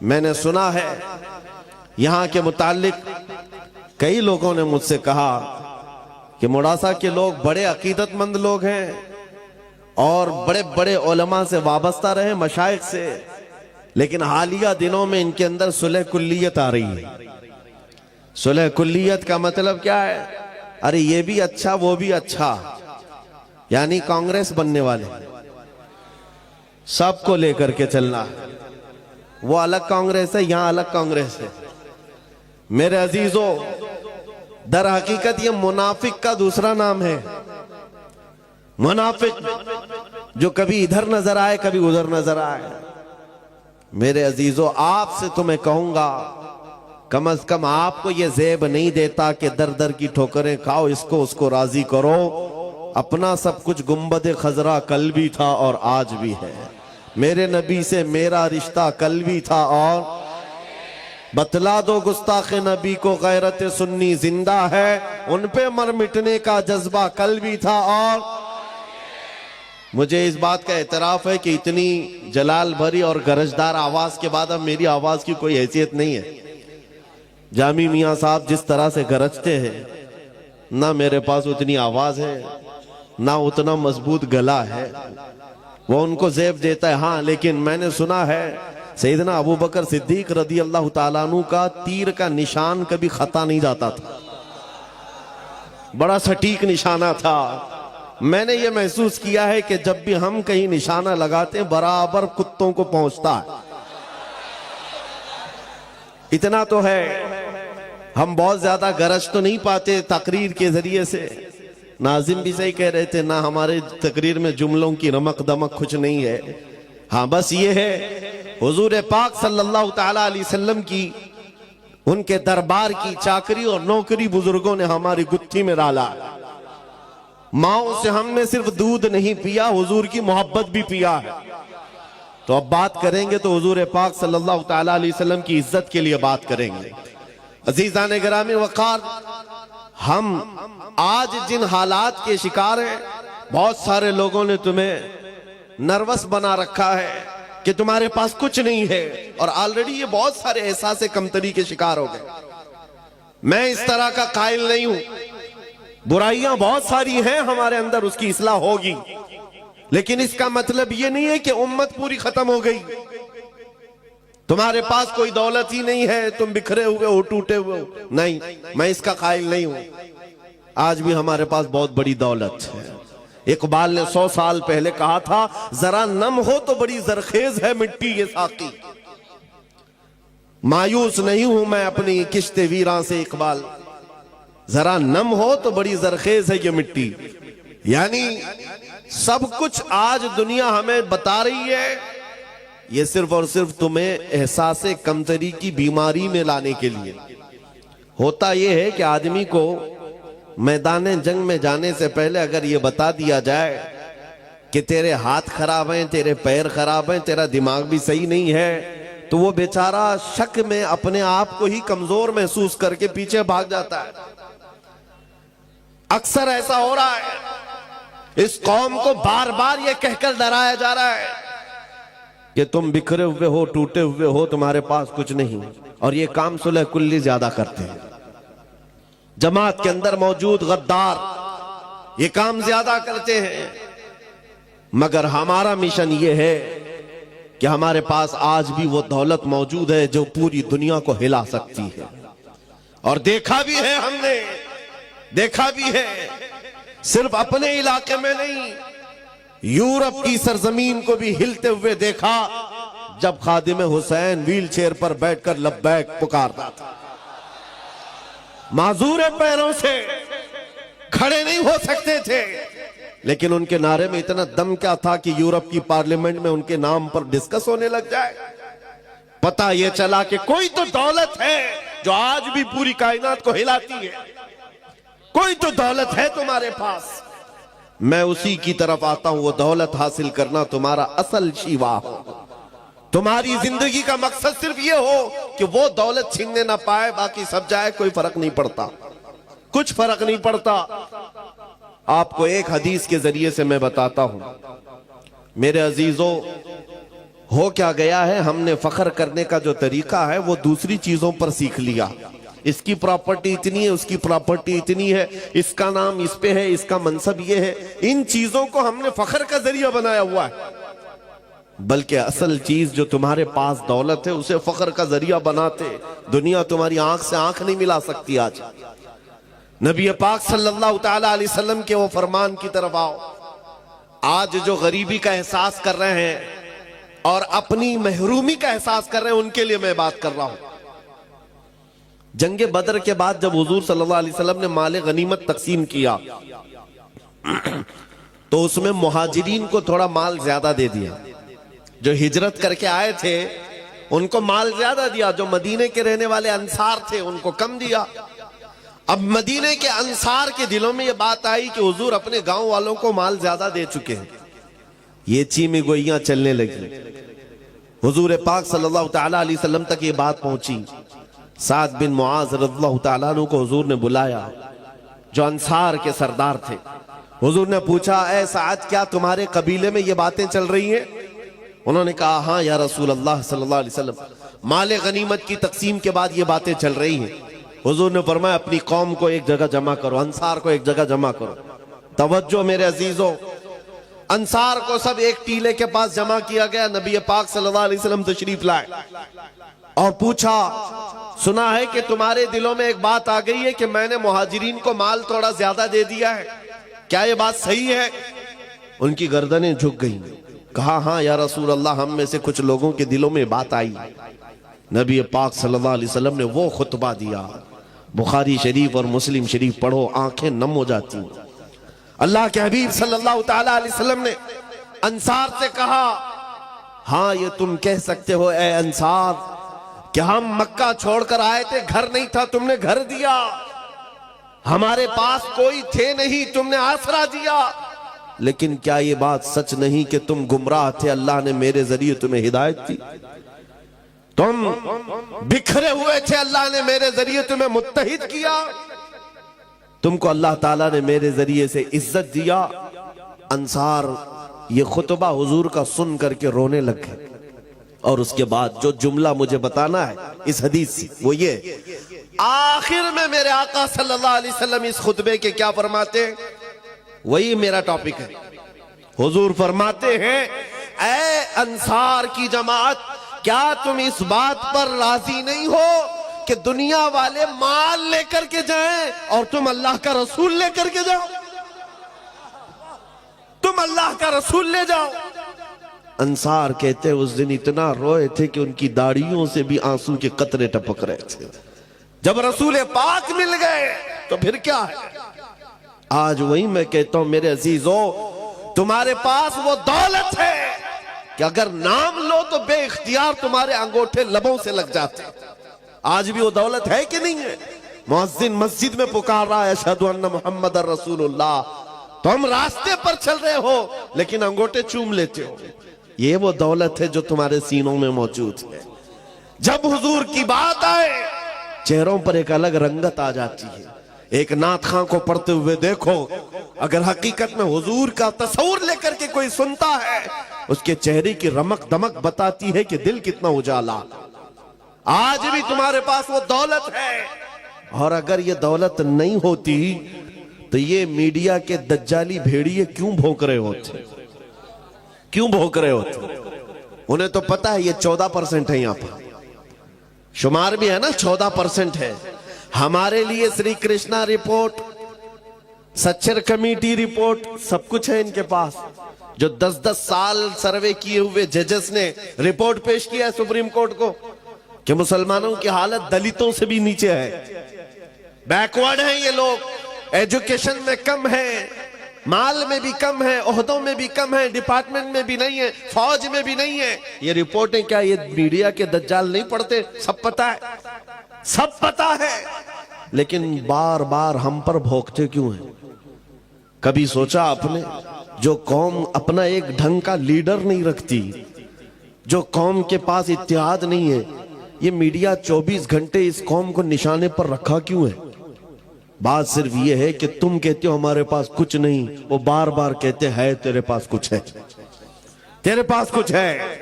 میں نے سنا ہے یہاں کے متعلق کئی لوگوں نے مجھ سے کہا کہ موڑاسا کے لوگ بڑے عقیدت مند لوگ ہیں اور بڑے بڑے علماء سے وابستہ رہے، مشائخ سے، لیکن حالیہ دنوں میں ان کے اندر صلح کلیت آ رہی ہے۔ صلح کلیت کا مطلب کیا ہے؟ ارے یہ بھی اچھا وہ بھی اچھا، یعنی کانگریس بننے والے سب کو لے کر کے چلنا، وہ الگ کانگریس ہے، یہاں الگ کانگریس ہے۔ میرے عزیزو، در حقیقت یہ منافق کا دوسرا نام ہے۔ منافق جو کبھی ادھر نظر آئے کبھی ادھر نظر آئے۔ میرے عزیزو، آپ سے تو میں کہوں گا کم از کم آپ کو یہ زیب نہیں دیتا کہ در در کی ٹھوکریں کھاؤ، اس کو راضی کرو۔ اپنا سب کچھ گنبد خضرا کل بھی تھا اور آج بھی ہے، میرے نبی سے میرا رشتہ کل بھی تھا اور بتلا دو گستاخ نبی کو غیرت سنی زندہ ہے، ان پہ مر مٹنے کا جذبہ کل بھی تھا۔ اور مجھے اس بات کا اعتراف ہے کہ اتنی جلال بھری اور گرجدار آواز کے بعد اب میری آواز کی کوئی حیثیت نہیں ہے۔ جامی میاں صاحب جس طرح سے گرجتے ہیں، نہ میرے پاس اتنی آواز ہے نہ اتنا مضبوط گلا ہے، وہ ان کو زیب دیتا ہے۔ ہاں، لیکن میں نے سنا ہے سیدنا ابو بکر صدیق رضی اللہ تعالیٰ عنہ کا تیر کا نشان کبھی خطا نہیں جاتا تھا، بڑا سٹیک نشانہ تھا۔ میں نے یہ محسوس کیا ہے کہ جب بھی ہم کہیں نشانہ لگاتے ہیں برابر کتوں کو پہنچتا ہے۔ اتنا تو ہے، ہم بہت زیادہ گرج تو نہیں پاتے تقریر کے ذریعے سے۔ ناظم بھی صحیح کہہ رہے تھے، نہ ہمارے تقریر میں جملوں کی رمق دمق کچھ نہیں ہے۔ ہاں، بس یہ ہے حضور پاک صلی اللہ تعالیٰ علیہ وسلم کی، ان کے دربار کی چاکری اور نوکری بزرگوں نے ہماری گتھی میں ڈالا۔ ماؤں سے ہم نے صرف دودھ نہیں پیا، حضور کی محبت بھی پیا ہے۔ تو اب بات کریں گے تو حضور پاک صلی اللہ تعالیٰ علیہ وسلم کی عزت کے لیے بات کریں گے۔ عزیزان گرامی وقار، ہم آج جن حالات کے شکار ہیں، بہت سارے لوگوں نے تمہیں نروس بنا رکھا ہے کہ تمہارے پاس کچھ نہیں ہے، اور آلریڈی یہ بہت سارے احساس کمتری کے شکار ہو گئے۔ میں اس طرح کا قائل نہیں ہوں، برائیاں بہت ساری ہیں ہمارے اندر، اس کی اصلاح ہوگی، لیکن اس کا مطلب یہ نہیں ہے کہ امت پوری ختم ہو گئی۔ تمہارے پاس کوئی دولت ہی نہیں ہے، تم بکھرے ہوئے ہو، ٹوٹے ہوئے ہو، نہیں، میں اس کا قائل نہیں ہوں۔ آج بھی ہمارے پاس بہت بڑی دولت ہے۔ اقبال نے 100 سال پہلے کہا تھا، ذرا نم ہو تو بڑی زرخیز ہے مٹی یہ ساقی۔ مایوس نہیں ہوں میں اپنی کشت ویراں سے اقبال، ذرا نم ہو تو بڑی زرخیز ہے یہ مٹی۔ یعنی سب کچھ آج دنیا ہمیں بتا رہی ہے، یہ صرف اور صرف تمہیں احساس کمتری کی بیماری میں لانے کے لیے۔ ہوتا یہ ہے کہ آدمی کو میدان جنگ میں جانے سے پہلے اگر یہ بتا دیا جائے کہ تیرے ہاتھ خراب ہیں، تیرے پیر خراب ہیں، تیرا دماغ بھی صحیح نہیں ہے، تو وہ بیچارہ شک میں اپنے آپ کو ہی کمزور محسوس کر کے پیچھے بھاگ جاتا ہے۔ اکثر ایسا ہو رہا ہے، اس قوم کو بار بار یہ کہہ کر ڈرایا جا رہا ہے کہ تم بکھرے ہوئے ہو، ٹوٹے ہوئے ہو، تمہارے پاس کچھ نہیں، اور یہ کام صلح کلی زیادہ کرتے ہیں۔ جماعت کے اندر موجود غدار یہ کام زیادہ کرتے ہیں، مگر ہمارا مشن یہ ہے کہ ہمارے پاس آج بھی وہ دولت موجود ہے جو پوری دنیا کو ہلا سکتی ہے، اور دیکھا بھی ہے، ہم نے دیکھا بھی ہے، صرف اپنے علاقے میں نہیں، یورپ کی سرزمین کو بھی ہلتے ہوئے دیکھا جب خادم حسین ویل چیئر پر بیٹھ کر لبیک پکارتا تھا۔ معذور پیروں سے کھڑے نہیں ہو سکتے تھے، لیکن ان کے نعرے میں اتنا دم کیا تھا کہ یورپ کی پارلیمنٹ میں ان کے نام پر ڈسکس ہونے لگ جائے۔ پتہ یہ چلا کہ کوئی تو دولت ہے جو آج بھی پوری کائنات کو ہلاتی ہے، کوئی تو دولت ہے تمہارے پاس۔ میں اسی کی طرف آتا ہوں، وہ دولت حاصل کرنا تمہارا اصل شیوا ہو، تمہاری زندگی کا مقصد صرف یہ ہو کہ وہ دولت چھیننے نہ پائے، باقی سب جائے، کوئی فرق نہیں پڑتا، کچھ فرق نہیں پڑتا۔ آپ کو ایک حدیث کے ذریعے سے میں بتاتا ہوں، میرے عزیزو، ہو کیا گیا ہے، ہم نے فخر کرنے کا جو طریقہ ہے وہ دوسری چیزوں پر سیکھ لیا. اس کی پراپرٹی اتنی ہے، اس کی پراپرٹی اتنی ہے، اس کا نام اس پہ ہے، اس کا منصب یہ ہے. ان چیزوں کو ہم نے فخر کا ذریعہ بنایا ہوا ہے. بلکہ اصل چیز جو تمہارے پاس دولت ہے اسے فخر کا ذریعہ بناتے. دنیا تمہاری آنکھ سے آنکھ نہیں ملا سکتی. آج نبی پاک صلی اللہ تعالی علیہ وسلم کے وہ فرمان کی طرف آؤ. آج جو غریبی کا احساس کر رہے ہیں اور اپنی محرومی کا احساس کر رہے ہیں ان کے لیے میں بات کر رہا ہوں. جنگ بدر کے بعد جب حضور صلی اللہ علیہ وسلم نے مال غنیمت تقسیم کیا تو اس میں مہاجرین کو تھوڑا مال زیادہ دے دیا. جو ہجرت کر کے آئے تھے ان کو مال زیادہ دیا، جو مدینے کے رہنے والے انصار تھے ان کو کم دیا. اب مدینے کے انصار کے دلوں میں یہ بات آئی کہ حضور اپنے گاؤں والوں کو مال زیادہ دے چکے ہیں. یہ چیمی گوئیاں چلنے لگی. حضور پاک صلی اللہ تعالی علیہ وسلم تک یہ بات پہنچی. سعد بن معاذ رضی اللہ تعالیٰ عنہ کو حضور نے بلایا، جو انصار کے سردار تھے. حضور نے پوچھا، اے سعد کیا تمہارے قبیلے میں یہ باتیں چل رہی ہیں؟ انہوں نے کہا ہاں یا رسول اللہ صلی اللہ علیہ وسلم، مال غنیمت کی تقسیم کے بعد یہ باتیں چل رہی ہیں. حضور نے فرمایا اپنی قوم کو ایک جگہ جمع کرو، انصار کو ایک جگہ جمع کرو. توجہ میرے عزیزوں، انصار کو سب ایک ٹیلے کے پاس جمع کیا گیا. نبی پاک صلی اللہ علیہ وسلم تشریف لائے اور پوچھا، سنا ہے کہ تمہارے دلوں میں ایک بات آ گئی ہے کہ میں نے مہاجرین کو مال تھوڑا زیادہ دے دیا ہے، کیا یہ بات صحیح ہے؟ ان کی گردنیں جھک گئیں. کہا ہاں یا رسول اللہ، ہم میں سے کچھ لوگوں کے دلوں میں بات آئی. نبی پاک صلی اللہ علیہ وسلم نے وہ خطبہ دیا. بخاری شریف اور مسلم شریف پڑھو، آنکھیں نم ہو جاتی. اللہ کے حبیب صلی اللہ تعالی علیہ وسلم نے انصار سے کہا، ہاں یہ تم کہہ سکتے ہو اے انصار کہ ہم مکہ چھوڑ کر آئے تھے، گھر نہیں تھا، تم نے گھر دیا. ہمارے پاس کوئی تھے نہیں، تم نے آسرا دیا. لیکن کیا یہ بات سچ نہیں کہ تم گمراہ تھے، اللہ نے میرے ذریعے تمہیں ہدایت دی؟ تم بکھرے ہوئے تھے، اللہ نے میرے ذریعے تمہیں متحد کیا. تم کو اللہ تعالیٰ نے میرے ذریعے سے عزت دیا. انصار یہ خطبہ حضور کا سن کر کے رونے لگ گئے. اور اس کے بعد جو جملہ مجھے بتانا ہے اس حدیث سے وہ یہ، آخر میں میرے آقا صلی اللہ علیہ وسلم اس خطبے کے کیا فرماتے ہیں؟ وہی میرا ٹاپک ہے. حضور فرماتے ہیں، اے انصار کی جماعت، کیا تم اس بات پر راضی نہیں ہو کہ دنیا والے مال لے کر کے جائیں اور تم اللہ کا رسول لے کر کے جاؤ؟ تم اللہ کا رسول لے جاؤ. انصار کہتے اس دن اتنا روئے تھے کہ ان کی داڑھیوں سے بھی آنسو کے قطرے ٹپک رہے تھے. جب رسول پاک مل گئے تو پھر کیا ہے؟ آج وہی میں کہتا ہوں میرے عزیزو، تمہارے پاس وہ دولت ہے کہ اگر نام لو تو بے اختیار تمہارے انگوٹھے لبوں سے لگ جاتے. آج بھی وہ دولت ہے کہ نہیں ہے؟ مؤذن مسجد میں پکار رہا ہے اشہد ان محمد رسول اللہ، تم راستے پر چل رہے ہو لیکن انگوٹھے چوم لیتے ہو. یہ وہ دولت ہے جو تمہارے سینوں میں موجود ہے. جب حضور کی بات آئے چہروں پر ایک الگ رنگت آ جاتی ہے. ایک نعت خواں کو پڑھتے ہوئے دیکھو، اگر حقیقت میں حضور کا تصور لے کر کے کوئی سنتا ہے اس کے چہرے کی رمق دمک بتاتی ہے کہ دل کتنا اجالا. آج بھی تمہارے پاس وہ دولت ہے. اور اگر یہ دولت نہیں ہوتی تو یہ میڈیا کے دجالی بھیڑیے کیوں بھونک رہے ہوتے؟ کیوں بھونک رہے ہوتے؟ انہیں تو پتا ہے یہ 14% ہے، یہاں پر شمار بھی ہے نا 14% ہے. ہمارے لیے Sri Krishna report, Sachar committee report, سب کچھ ہے ان کے پاس. جو 10 سال سروے کیے ہوئے ججز نے رپورٹ پیش کیا ہے سپریم کورٹ کو کہ مسلمانوں کی حالت دلتوں سے بھی نیچے ہے. بیکورڈ ہیں یہ لوگ، ایجوکیشن میں کم ہے، مال میں بھی کم ہے، عہدوں میں بھی کم ہے، ڈپارٹمنٹ میں بھی نہیں ہے، فوج میں بھی نہیں ہے. یہ رپورٹیں کیا یہ میڈیا کے دجال نہیں پڑھتے؟ سب پتا ہے، سب پتا ہے. لیکن بار بار ہم پر بھوکتے کیوں ہیں؟ کبھی سوچا آپ نے جو قوم اپنا ایک ڈھنگ کا لیڈر نہیں رکھتی، جو قوم کے پاس اتحاد نہیں ہے، یہ میڈیا 24 گھنٹے اس قوم کو نشانے پر رکھا کیوں ہے؟ بات صرف یہ ہے کہ تم کہتے ہو ہمارے پاس کچھ نہیں، وہ بار بار کہتے ہیں تیرے پاس کچھ ہے، تیرے پاس کچھ ہے.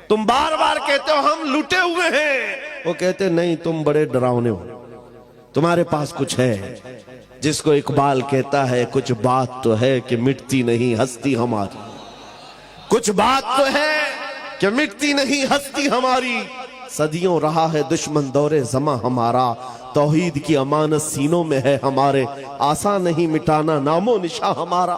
تم بار بار کہتے ہو ہم لٹے ہوئے ہیں، وہ کہتے نہیں تم بڑے ڈراؤنے ہو، تمہارے پاس کچھ ہے، جس کو اقبال کہتا ہے کچھ بات تو ہے کہ مٹتی نہیں ہستی ہماری، کچھ بات تو ہے کہ مٹتی نہیں ہستی ہماری، صدیوں رہا ہے دشمن دور زماں ہمارا، توحید کی امانت سینوں میں ہے ہمارے، آسان نہیں مٹانا نام و نشاں ہمارا۔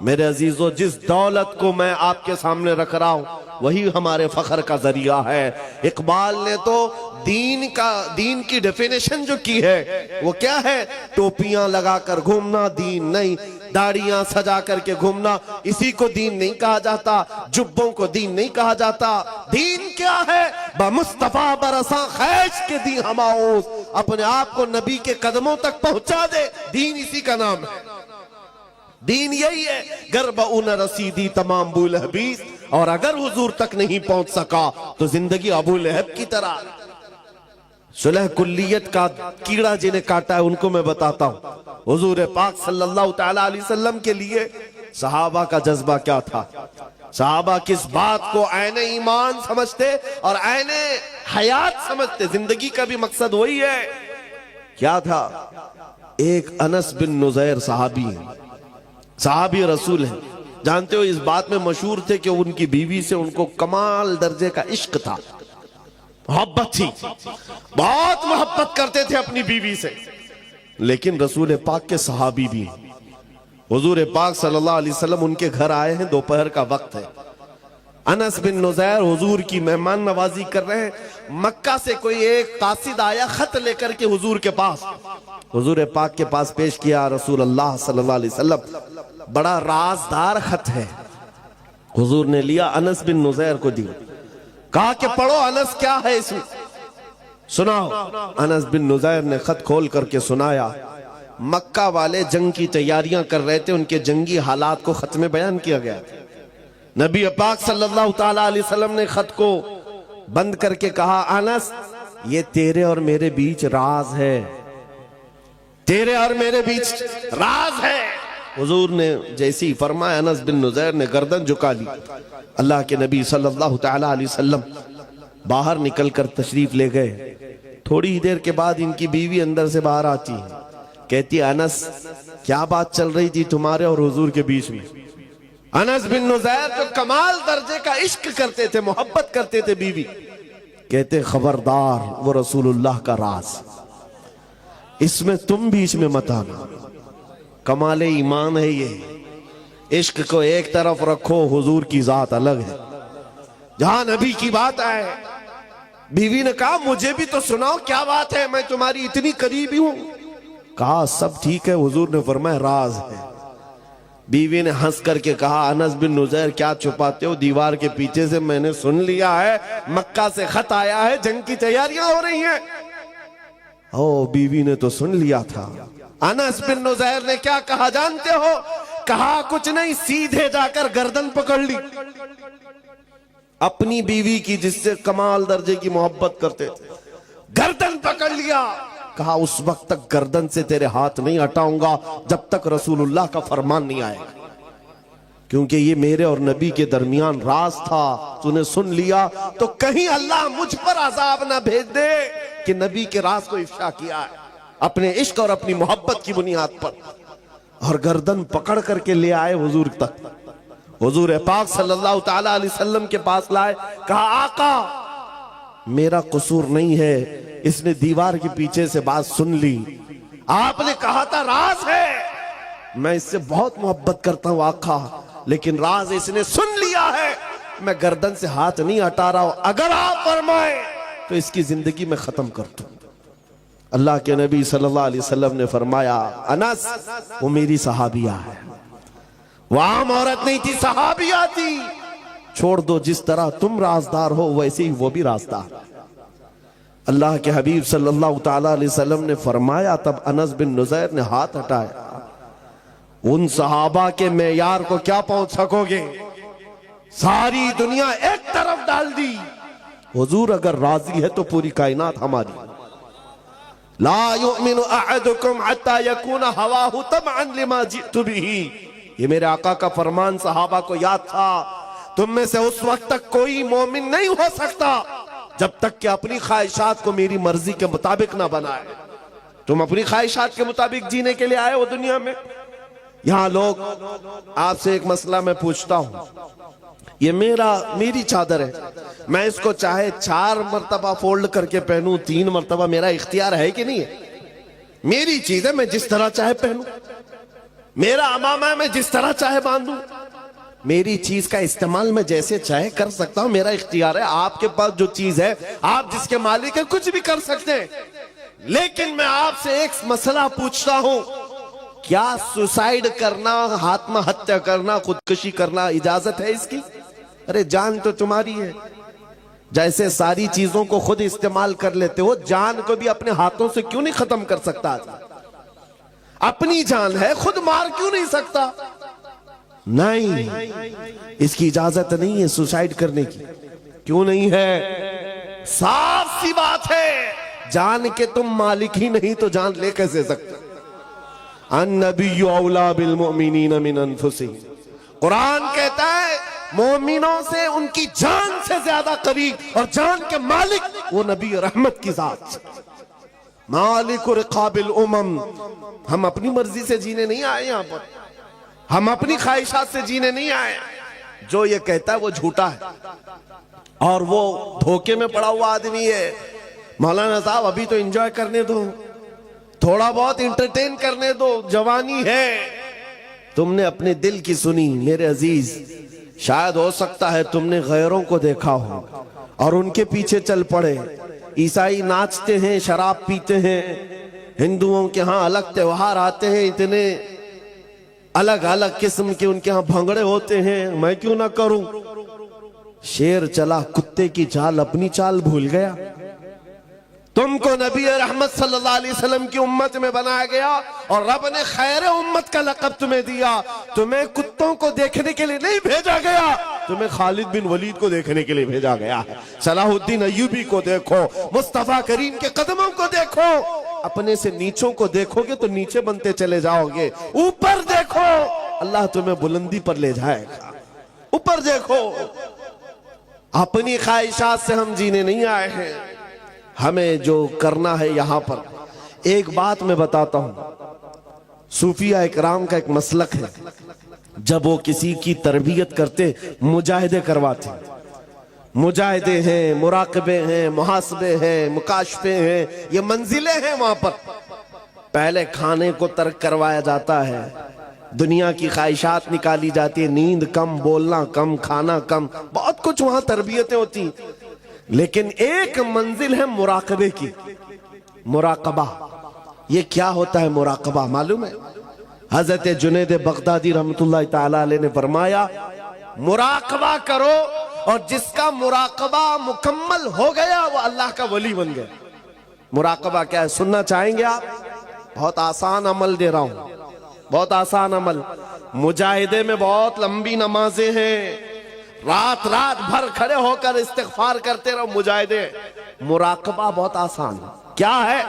میرے عزیزو، جس دولت کو میں آپ کے سامنے رکھ رہا ہوں وہی ہمارے فخر کا ذریعہ ہے۔ اقبال نے تو دین کی ڈیفینیشن جو کی ہے وہ کیا ہے؟ ٹوپیاں لگا کر گھومنا دین نہیں، داڑیاں سجا کر کے گھومنا اسی کو دین نہیں کہا جاتا، جبوں کو دین نہیں کہا جاتا۔ دین کیا ہے؟ بمصطفیٰ برساں خیش کے دی ہماؤس، اپنے آپ کو نبی کے قدموں تک پہنچا دے، دین اسی کا نام ہے۔ دین یہی ہے، گر بہو نہ رسیدی تمام ابو لہبیس، اور اگر حضور تک نہیں پہنچ سکا تو زندگی ابو لہب کی طرح۔ صلح کلیت کا کیڑا جنہیں کاٹا ہے ان کو میں بتاتا ہوں۔ حضور پاک صلی اللہ تعالیٰ علیہ وسلم کے لیے صحابہ کا جذبہ کیا تھا؟ صحابہ کس بات کو عین ایمان سمجھتے اور عین حیات سمجھتے؟ زندگی کا بھی مقصد وہی ہے۔ کیا تھا؟ ایک انس بن نزیر صحابی رسول ہیں، جانتے ہو اس بات میں مشہور تھے کہ ان کی بیوی سے ان کو کمال درجے کا عشق تھا، محبت تھی، بہت محبت کرتے تھے اپنی بیوی سے۔ لیکن رسول پاک کے صحابی بھی ہیں، حضور پاک صلی اللہ علیہ وسلم ان کے گھر آئے ہیں، دوپہر کا وقت ہے، انس بن نزیر حضور کی مہمان نوازی کر رہے ہیں۔ مکہ سے کوئی ایک قاصد آیا خط لے کر کے حضور کے پاس، حضور پاک کے پاس پیش کیا، رسول اللہ صلی اللہ علیہ وسلم بڑا رازدار خط ہے۔ حضور نے لیا، انس بن نزیر کو دیا، کہا کہ پڑھو انس کیا ہے اس میں، سناؤ۔ انس بن نزیر نے خط کھول کر کے سنایا۔ مکہ والے جنگ کی تیاریاں کر رہے تھے، ان کے جنگی حالات کو خط میں بیان کیا گیا تھا۔ نبی پاک صلی اللہ تعالیٰ علیہ وسلم نے خط کو بند کر کے کہا، انس یہ تیرے اور میرے بیچ راز ہے، تیرے اور میرے بیچ راز ہے۔ حضور نے جیسی فرمایا، انس بن نزیر نے گردن جھکا لی۔ اللہ کے نبی صلی اللہ تعالیٰ علیہ وسلم باہر نکل کر تشریف لے گئے۔ تھوڑی دیر کے بعد ان کی بیوی اندر سے باہر آتی ہے، کہتی ہے، انس کیا بات چل رہی تھی تمہارے اور حضور کے بیچ میں؟ انس بن نزیر جو کمال درجے کا عشق کرتے تھے، محبت کرتے تھے بیوی، کہتے خبردار وہ رسول اللہ کا راز، اس میں تم بیچ میں مت آنا۔ کمال ایمان ہے یہ، عشق کو ایک طرف رکھو، حضور کی ذات الگ ہے۔ جہاں نبی کی بات آئے، بیوی نے کہا مجھے بھی تو سناؤ کیا بات ہے، میں تمہاری اتنی قریبی ہوں۔ کہا سب ٹھیک ہے، حضور نے فرمایا راز ہے۔ بیوی نے ہنس کر کے کہا، انس بن نزیر کیا چھپاتے ہو، دیوار کے پیچھے سے میں نے سن لیا ہے، مکہ سے خط آیا ہے، جنگ کی تیاریاں ہو رہی ہیں۔ بیوی نے تو سن لیا تھا۔ انس بن نزیر نے کیا کہا جانتے ہو؟ کہا کچھ نہیں، سیدھے جا کر گردن پکڑ لی اپنی بیوی کی، جس سے کمال درجے کی محبت کرتے تھے، گردن پکڑ لیا۔ کہا اس وقت تک گردن سے تیرے ہاتھ نہیں ہٹاؤں گا جب تک رسول اللہ کا فرمان نہیں آئے گا، کیونکہ یہ میرے اور نبی کے درمیان راز تھا، تو نے سن لیا تو کہیں اللہ مجھ پر عذاب نہ بھیج دے کہ نبی کے راز کو افشا کیا ہے اپنے عشق اور اپنی محبت کی بنیاد پر۔ اور گردن پکڑ کر کے لے آئے حضور تک، حضور پاک صلی اللہ تعالیٰ علیہ وسلم کے پاس لائے۔ کہا آقا میرا قصور نہیں ہے، اس نے دیوار کے پیچھے سے بات سن لی، آپ نے کہا تھا راز ہے، میں اس سے بہت محبت کرتا ہوں آقا، لیکن راز اس نے سن لیا ہے، میں گردن سے ہاتھ نہیں ہٹا رہا ہوں، اگر آپ فرمائیں تو اس کی زندگی میں ختم کر دوں۔ اللہ کے نبی صلی اللہ علیہ وسلم نے فرمایا، انس وہ میری صحابیہ ہے، وہ عام عورت نہیں تھی، صحابیہ تھی، چھوڑ دو، جس طرح تم رازدار ہو ویسے ہی وہ بھی رازدار۔ اللہ کے حبیب صلی اللہ تعالیٰ علیہ وسلم نے فرمایا، تب انس بن نزیر نے ہاتھ ہٹایا، ان صحابہ کے معیار کو کیا پہنچ سکو گے، ساری دنیا ایک طرف ڈال دی، حضور اگر راضی ہے تو پوری کائنات ہماری۔ لا یؤمن احدکم حتی یکون ہواہ تبعا لما جئت بہ، یہ میرے آقا کا فرمان صحابہ کو یاد تھا۔ تم میں سے اس وقت تک کوئی مومن نہیں ہو سکتا جب تک کہ اپنی خواہشات کو میری مرضی کے مطابق نہ بنائے. تم اپنی خواہشات کے مطابق جینے کے لیے آئے ہو دنیا میں. یہاں لوگ آپ سے ایک مسئلہ میں پوچھتا ہوں, یہ میری چادر ہے, میں اس کو چاہے 4 مرتبہ فولڈ کر کے پہنوں, 3 مرتبہ, میرا اختیار ہے کہ نہیں ہے؟ میری چیز ہے, میں جس طرح چاہے پہنوں. میرا عمامہ ہے, میں جس طرح چاہے باندھوں. میری چیز کا استعمال میں جیسے چاہے کر سکتا ہوں, میرا اختیار ہے. آپ کے پاس جو چیز ہے, آپ جس کے مالک ہیں, کچھ بھی کر سکتے ہیں. لیکن میں آپ سے ایک مسئلہ پوچھتا ہوں, کیا سوسائیڈ کرنا, آتم ہتیا کرنا, خودکشی کرنا اجازت ہے اس کی؟ ارے جان تو تمہاری ہے. جیسے ساری چیزوں کو خود استعمال کر لیتے ہو, جان کو بھی اپنے ہاتھوں سے کیوں نہیں ختم کر سکتا؟ اپنی جان ہے, خود مار کیوں نہیں سکتا؟ نہیں, اس کی اجازت نہیں ہے سوسائیڈ کرنے کی. کیوں نہیں ہے؟ صاف سی بات ہے, جان کے تم مالک ہی نہیں تو جان لے کیسے سکتے؟ النبی اولا بالمؤمنین من انفسہم, قرآن کہتا ہے مومنوں سے ان کی جان سے زیادہ قریب, اور جان کے مالک وہ نبی رحمت کی ذات, مالک رقاب الامم. ہم اپنی مرضی سے جینے نہیں آئے یہاں پر, ہم اپنی خواہشات سے جینے نہیں آئے. جو یہ کہتا ہے وہ جھوٹا ہے اور وہ دھوکے میں پڑا ہوا آدمی ہے. مولانا صاحب ابھی تو انجوائے کرنے دو, تھوڑا بہت انٹرٹین کرنے دو, جوانی ہے. تم نے اپنے دل کی سنی میرے عزیز, شاید ہو سکتا ہے تم نے غیروں کو دیکھا ہو اور ان کے پیچھے چل پڑے. عیسائی ناچتے ہیں, شراب پیتے ہیں, ہندوؤں کے ہاں الگ تہوار آتے ہیں, اتنے الگ الگ قسم کے ان کے ہاں بھنگڑے ہوتے ہیں, میں کیوں نہ کروں؟ شیر چلا کتے کی چال, اپنی چال بھول گیا. تم کو نبی رحمت صلی اللہ علیہ وسلم کی امت میں بنایا گیا اور رب نے خیر امت کا لقب تمہیں دیا. تمہیں کتوں کو دیکھنے کے لیے نہیں بھیجا گیا, تمہیں خالد بن ولید کو دیکھنے کے لیے بھیجا گیا ہے. صلاح الدین ایوبی کو دیکھو, مصطفیٰ کریم کے قدموں کو دیکھو. اپنے سے نیچوں کو دیکھو گے تو نیچے بنتے چلے جاؤ گے, اوپر دیکھو اللہ تمہیں بلندی پر لے جائے گا. اوپر دیکھو. اپنی خواہشات سے ہم جینے نہیں آئے ہیں. ہمیں جو کرنا ہے یہاں پر, ایک بات میں بتاتا ہوں, صوفیہ اکرام کا ایک مسلک ہے, جب وہ کسی کی تربیت کرتے مجاہدے کرواتے. مجاہدے ہیں, مراقبے ہیں, محاسبے ہیں, مکاشفے ہیں, یہ منزلیں ہیں وہاں پر. پہلے کھانے کو ترک کروایا جاتا ہے, دنیا کی خواہشات نکالی جاتی ہے, نیند کم, بولنا کم, کھانا کم, بہت کچھ وہاں تربیتیں ہوتی. لیکن ایک منزل ہے مراقبے کی, مراقبہ. یہ کیا ہوتا ہے مراقبہ معلوم ہے؟ حضرت جنید بغدادی رحمت اللہ تعالی علیہ نے فرمایا, مراقبہ کرو اور جس کا مراقبہ مکمل ہو گیا وہ اللہ کا ولی بن گیا. مراقبہ کیا ہے سننا چاہیں گے آپ؟ بہت آسان عمل دے رہا ہوں, بہت آسان عمل. مجاہدے میں بہت لمبی نمازیں ہیں, رات بھر کھڑے ہو کر استغفار کرتے رہو. مجاہدے. مراقبہ بہت آسان ہے. کیا ہے؟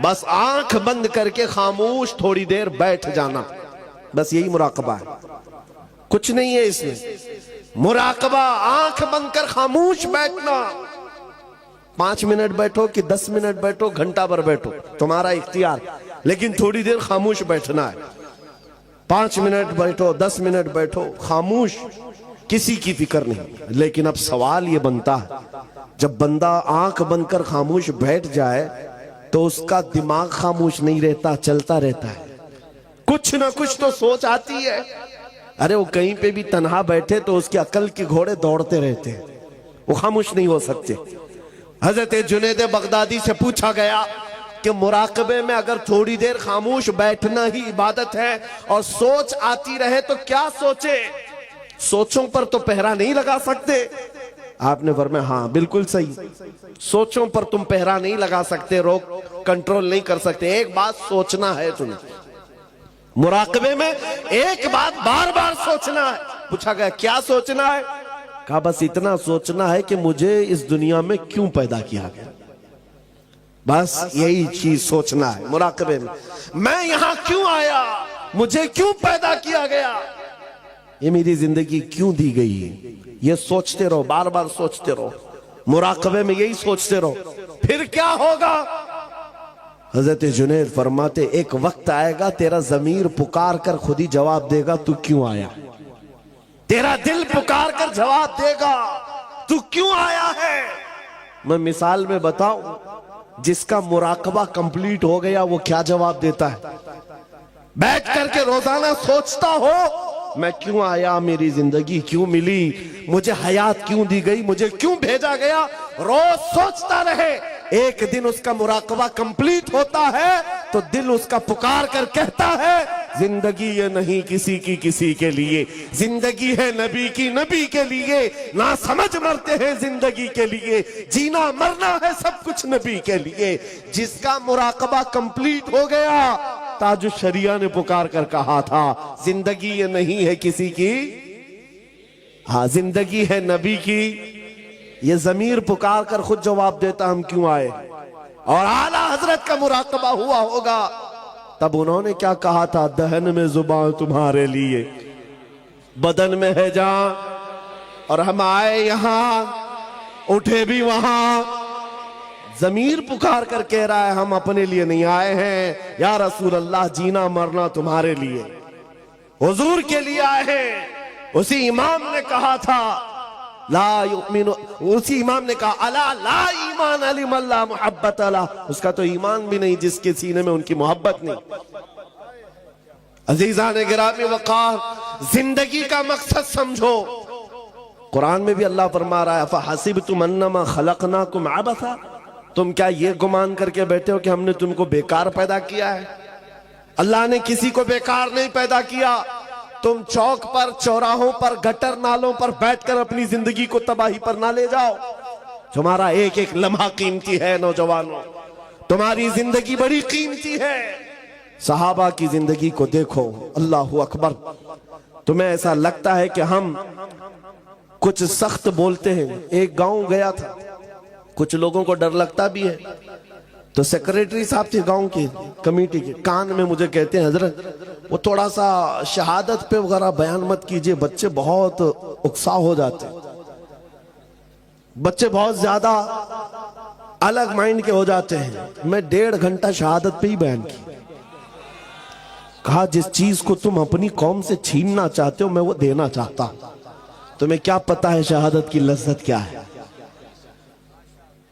بس آنکھ بند کر کے خاموش تھوڑی دیر بیٹھ جانا, بس یہی مراقبہ ہے, کچھ نہیں ہے اس میں. مراقبہ آنکھ بند کر خاموش بیٹھنا. 5 منٹ بیٹھو کہ 10 منٹ بیٹھو, گھنٹہ بھر بیٹھو, تمہارا اختیار, لیکن تھوڑی دیر خاموش بیٹھنا ہے. 5 منٹ بیٹھو, 10 منٹ بیٹھو, خاموش, کسی کی فکر نہیں. لیکن اب سوال یہ بنتا ہے, جب بندہ آنکھ بند کر خاموش بیٹھ جائے تو اس کا دماغ خاموش نہیں رہتا, چلتا رہتا ہے, کچھ نہ کچھ تو سوچ آتی ہے. ارے وہ کہیں پہ بھی تنہا بیٹھے تو اس کی عقل کے گھوڑے دوڑتے رہتے ہیں, وہ خاموش نہیں ہو سکتے. حضرت جنید بغدادی سے پوچھا گیا کہ مراقبے میں اگر تھوڑی دیر خاموش بیٹھنا ہی عبادت ہے اور سوچ آتی رہے تو کیا سوچے؟ سوچوں پر تو پہرا نہیں لگا سکتے. آپ نے فرمایا ہاں بالکل صحیح, سوچوں پر تم پہرا نہیں لگا سکتے, روک کنٹرول نہیں کر سکتے. ایک بات سوچنا ہے تمہیں مراقبے میں, ایک بات بار بار سوچنا ہے. پوچھا گیا کیا سوچنا ہے؟ کہا بس اتنا سوچنا ہے کہ مجھے اس دنیا میں کیوں پیدا کیا گیا, بس یہی چیز سوچنا ہے مراقبے میں. میں یہاں کیوں آیا, مجھے کیوں پیدا کیا گیا, یہ میری زندگی کیوں دی گئی ہے؟ یہ سوچتے رہو، بار بار سوچتے رہو، مراقبے میں یہی سوچتے رہو، پھر کیا ہوگا؟ حضرت جنید فرماتے ایک وقت آئے گا تیرا ضمیر پکار کر خود ہی جواب دے گا تو کیوں آیا، تیرا دل پکار کر جواب دے گا تو کیوں آیا ہے۔ میں مثال میں بتاؤں، جس کا مراقبہ کمپلیٹ ہو گیا وہ کیا جواب دیتا ہے؟ بیٹھ کر کے روزانہ سوچتا ہو میں کیوں آیا، میری زندگی کیوں ملی، مجھے حیات کیوں دی گئی، مجھے کیوں بھیجا گیا، روز سوچتا رہے۔ ایک دن اس کا مراقبہ کمپلیٹ ہوتا ہے تو دل اس کا پکار کر کہتا ہے زندگی یہ نہیں کسی کی کسی کے لیے، زندگی ہے نبی کی نبی کے لیے، نہ سمجھ مرتے ہیں زندگی کے لیے، جینا مرنا ہے سب کچھ نبی کے لیے۔ جس کا مراقبہ کمپلیٹ ہو گیا، تاج الشریعہ نے پکار کر کہا تھا زندگی یہ نہیں ہے کسی کی، ہاں زندگی ہے نبی کی۔ یہ ضمیر پکار کر خود جواب دیتا ہم کیوں آئے۔ اور اعلیٰ حضرت کا مراقبہ ہوا ہوگا، تب انہوں نے کیا کہا تھا؟ دہن میں زبان تمہارے لیے، بدن میں ہے جان، اور ہم آئے یہاں اٹھے بھی وہاں۔ ضمیر پکار کر کہہ رہا ہے ہم اپنے لیے نہیں آئے ہیں یا رسول اللہ، جینا مرنا تمہارے لیے، حضور کے لیے آئے ہیں۔ اسی امام نے کہا تھا لا یؤمن، اسی امام نے کہا الا لا ایمان لمن لا محبت لا، اس کا تو ایمان بھی نہیں جس کے سینے میں ان کی محبت نہیں۔ عزیزان گرامی وقار، زندگی کا مقصد سمجھو۔ قرآن میں بھی اللہ فرما رہا ہے فحسبتم انما خلقناکم عبثا، تم کیا یہ گمان کر کے بیٹھے ہو کہ ہم نے تم کو بیکار پیدا کیا ہے؟ اللہ نے کسی کو بیکار نہیں پیدا کیا۔ تم چوک پر، چوراہوں پر، گٹر نالوں پر بیٹھ کر اپنی زندگی کو تباہی پر نہ لے جاؤ۔ تمہارا ایک ایک لمحہ قیمتی ہے نوجوانوں، تمہاری زندگی بڑی قیمتی ہے۔ صحابہ کی زندگی کو دیکھو، اللہ اکبر۔ تمہیں ایسا لگتا ہے کہ ہم کچھ سخت بولتے ہیں۔ ایک گاؤں گیا تھا، کچھ لوگوں کو ڈر لگتا بھی ہے، تو سیکریٹری صاحب تھے گاؤں کی کمیٹی کے، کان میں مجھے کہتے ہیں حضرت وہ تھوڑا سا شہادت پہ وغیرہ بیان مت کیجئے، بچے بہت اکسا ہو جاتے ہیں، بچے بہت زیادہ الگ مائنڈ کے ہو جاتے ہیں۔ میں 1.5 گھنٹہ شہادت پہ ہی بیان کی۔ کہا جس چیز کو تم اپنی قوم سے چھیننا چاہتے ہو میں وہ دینا چاہتا ہوں۔ تمہیں کیا پتا ہے شہادت کی لذت کیا ہے؟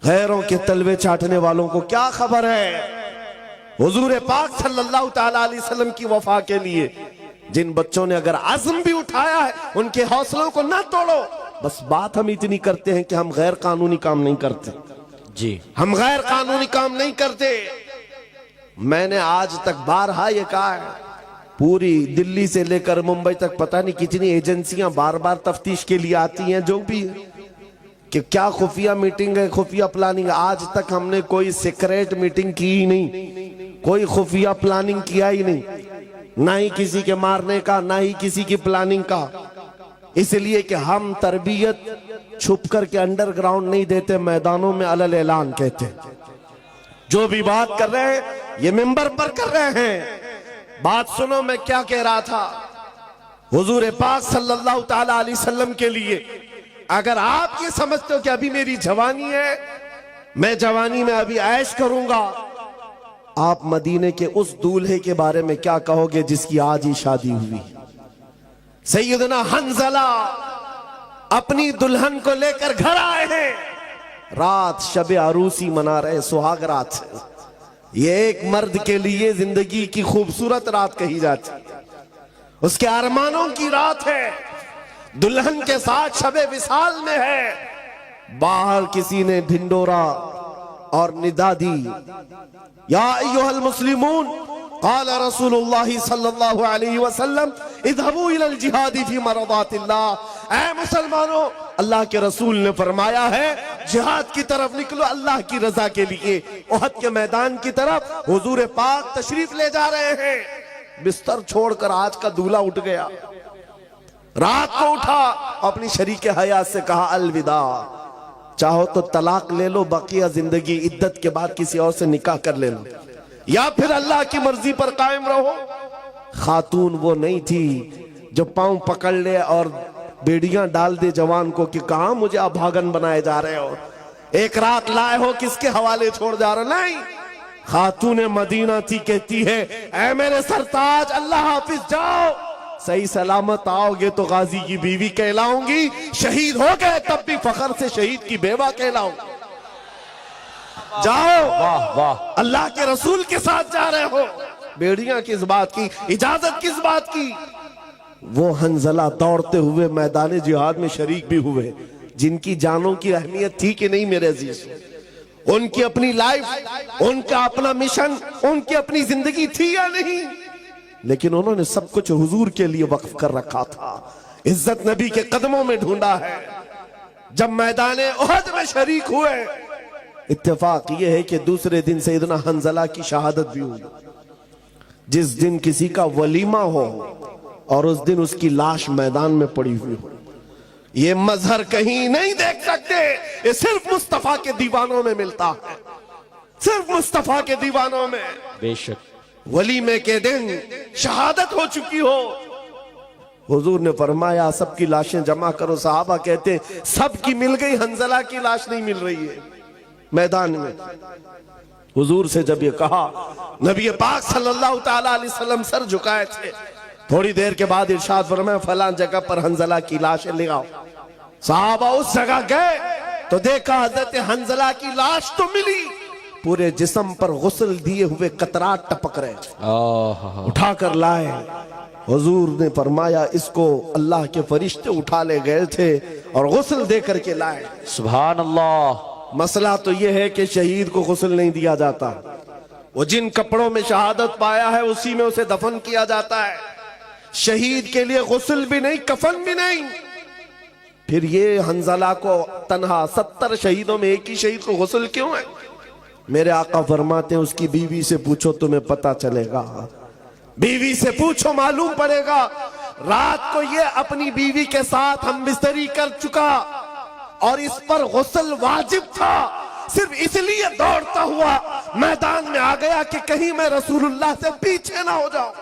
غیروں کے تلوے چاٹنے والوں کو کیا خبر ہے؟ حضور پاک صلی اللہ تعالیٰ علیہ وسلم کی وفا کے لیے جن بچوں نے اگر عزم بھی اٹھایا ہے ان کے حوصلوں کو نہ توڑو۔ بس بات ہم اتنی کرتے ہیں کہ ہم غیر قانونی کام نہیں کرتے، جی ہم غیر قانونی کام نہیں کرتے۔ میں نے آج تک بارہا یہ کہا ہے، پوری دلی سے لے کر ممبئی تک پتہ نہیں کتنی ایجنسیاں بار بار تفتیش کے لیے آتی ہیں، جو بھی ہے کہ کیا خفیہ میٹنگ ہے، خفیہ پلاننگ۔ آج تک ہم نے کوئی سیکریٹ میٹنگ کی ہی نہیں، کوئی خفیہ پلاننگ کیا ہی نہیں، نہ ہی کسی کے مارنے کا، نہ ہی کسی کی پلاننگ کا۔ اس لیے کہ ہم تربیت چھپ کر کے انڈر گراؤنڈ نہیں دیتے، میدانوں میں علل اعلان کہتے ہیں۔ جو بھی بات کر رہے ہیں یہ ممبر پر کر رہے ہیں۔ بات سنو میں کیا کہہ رہا تھا۔ حضور پاک صلی اللہ تعالیٰ علیہ وسلم کے لیے اگر آپ یہ سمجھتے ہو کہ ابھی میری جوانی ہے، میں جوانی میں ابھی عیش کروں گا، آپ مدینے کے اس دولہے کے بارے میں کیا کہو گے جس کی آج ہی شادی ہوئی؟ سیدنا حنظلہ اپنی دلہن کو لے کر گھر آئے ہیں، رات شب عروسی منا رہے، سہاگ رات۔ یہ ایک مرد کے لیے زندگی کی خوبصورت رات کہی جاتی، اس کے ارمانوں کی رات ہے، دلہن کے ساتھ شب وصال میں ہے۔ باہر کسی نے ڈھنڈورا اور ندا دی، یا ایھا المسلمون قال رسول اللہ صلی اللہ علیہ وسلم اذهبوا الى الجہاد فی مرضات اللہ۔ اے مسلمانوں، اللہ کے رسول نے فرمایا ہے جہاد کی طرف نکلو اللہ کی رضا کے لیے۔ احد کے میدان کی طرف حضور پاک تشریف لے جا رہے ہیں، بستر چھوڑ کر آج کا دولہا اٹھ گیا، رات کو اٹھا، اپنی شریک حیات سے کہا الوداع، چاہو تو طلاق لے لو، بقیہ زندگی عدت کے بعد کسی اور سے نکاح کر لے لو، یا پھر اللہ کی مرضی پر قائم رہو۔ خاتون وہ نہیں تھی جو پاؤں پکڑ لے اور بیڑیاں ڈال دے جوان کو کہ کہاں مجھے ابھاگن بنائے جا رہے ہو، ایک رات لائے ہو کس کے حوالے چھوڑ جا رہے؟ نہیں، خاتون مدینہ تھی، کہتی ہے اے میرے سرتاج اللہ حافظ، جاؤ، صحیح سلامت آؤ گے تو غازی کی بیوی کہلاؤں گی، شہید ہو گئے تب بھی فخر سے شہید کی بیوہ کہلاؤں گی، جاؤ، واہ واہ، اللہ کے رسول کے ساتھ جا رہے ہو۔ بیڑیاں کس بات کی، اجازت کس بات کی؟ وہ حنظلہ دوڑتے ہوئے میدان جہاد میں شریک بھی ہوئے، جن کی جانوں کی اہمیت تھی کہ نہیں میرے عزیز، ان کی اپنی لائف، ان کا اپنا مشن، ان کی اپنی زندگی تھی یا نہیں، لیکن انہوں نے سب کچھ حضور کے لیے وقف کر رکھا تھا، عزت نبی کے قدموں میں ڈھونڈا ہے۔ جب میدان احد میں شریک ہوئے، اتفاق یہ ہے کہ دوسرے دن سیدنا حنظلہ کی شہادت بھی ہوئی، جس دن کسی کا ولیمہ ہو اور اس دن اس کی لاش میدان میں پڑی ہوئی ہو، یہ مظہر کہیں نہیں دیکھ سکتے، یہ صرف مصطفیٰ کے دیوانوں میں ملتا ہے، صرف مصطفیٰ کے دیوانوں میں۔ بے شک، ولیمے کے دن شہادت ہو چکی ہو، حضور نے فرمایا سب کی لاشیں جمع کرو، صحابہ کہتے سب کی مل گئی، حنظلہ کی لاش نہیں مل رہی ہے میدان میں۔ حضور سے جب یہ کہا، نبی پاک صلی اللہ تعالیٰ علیہ وسلم سر جھکائے تھے، تھوڑی دیر کے بعد ارشاد فرمایا فلاں جگہ پر حنظلہ کی لاشیں لے آؤ۔ صحابہ اس جگہ گئے تو دیکھا حضرت حنظلہ کی لاش تو ملی، پورے جسم پر غسل دیے ہوئے قطرات ٹپک رہے، اٹھا کر لائے۔ حضور نے فرمایا اس کو اللہ کے فرشتے اٹھا لے گئے تھے اور غسل دے کر کے لائے۔ سبحان اللہ۔ مسئلہ تو یہ ہے کہ شہید کو غسل نہیں دیا جاتا، وہ جن کپڑوں میں شہادت پایا ہے اسی میں اسے دفن کیا جاتا ہے، شہید کے لیے غسل بھی نہیں، کفن بھی نہیں۔ پھر یہ حنظلہ کو تنہا 70 شہیدوں میں ایک ہی شہید کو غسل کیوں ہے؟ میرے آقا فرماتے ہیں اس کی بیوی سے پوچھو تمہیں پتا چلے گا، بیوی سے پوچھو معلوم پڑے گا۔ رات کو یہ اپنی بیوی کے ساتھ ہم بستری کر چکا اور اس پر غسل واجب تھا، صرف اس لیے دوڑتا ہوا میدان میں آ گیا کہ کہیں میں رسول اللہ سے پیچھے نہ ہو جاؤں،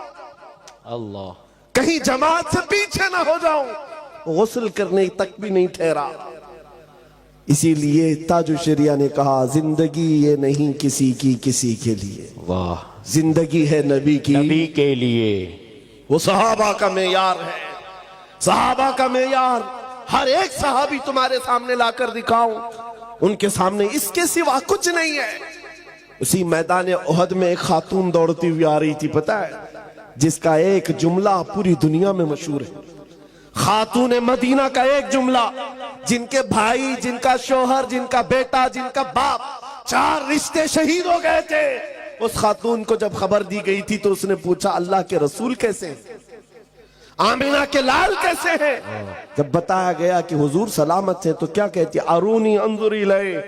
اللہ، کہیں جماعت سے پیچھے نہ ہو جاؤں، غسل کرنے تک بھی نہیں ٹھہرا۔ اسی لیے تاج الشریعہ نے کہا زندگی یہ نہیں کسی کی کسی کے لیے، واہ، زندگی ہے نبی کی، نبی کے لیے۔ وہ صحابہ کا معیار ہے، صحابہ کا معیار، ہر ایک صحابی تمہارے سامنے لا کر دکھاؤں، ان کے سامنے اس کے سوا کچھ نہیں ہے۔ اسی میدان احد میں ایک خاتون دوڑتی ہوئی آ رہی تھی، پتہ ہے، جس کا ایک جملہ پوری دنیا میں مشہور ہے، خاتون مدینہ کا ایک جملہ، جن کے بھائی، جن کا شوہر، جن کا بیٹا، جن کا باپ، 4 رشتے شہید ہو گئے تھے۔ اس خاتون کو جب خبر دی گئی تھی تو اس نے پوچھا اللہ کے رسول کیسے ہیں، آمینہ کے لال کیسے ہیں؟ جب بتایا گیا کہ حضور سلامت ہیں تو کیا کہتی، ارونی انظری لئے،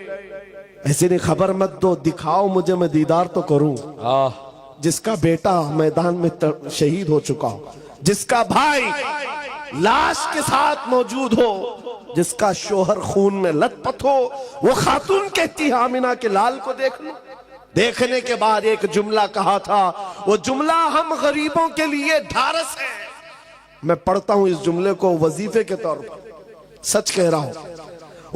ایسے نہیں خبر مت دو، دکھاؤ مجھے، میں دیدار تو کروں۔ جس کا بیٹا میدان میں شہید ہو چکا ہو، جس کا بھائی لاش کے ساتھ موجود ہو، جس کا شوہر خون میں لت پت ہو، وہ خاتون کہتی ہے آمینہ کے لال کو دیکھ لو۔ دیکھنے کے بعد ایک جملہ کہا تھا، وہ جملہ ہم غریبوں کے لیے ڈھارس ہے۔ میں پڑھتا ہوں اس جملے کو وظیفے کے طور پر، سچ کہہ رہا ہوں،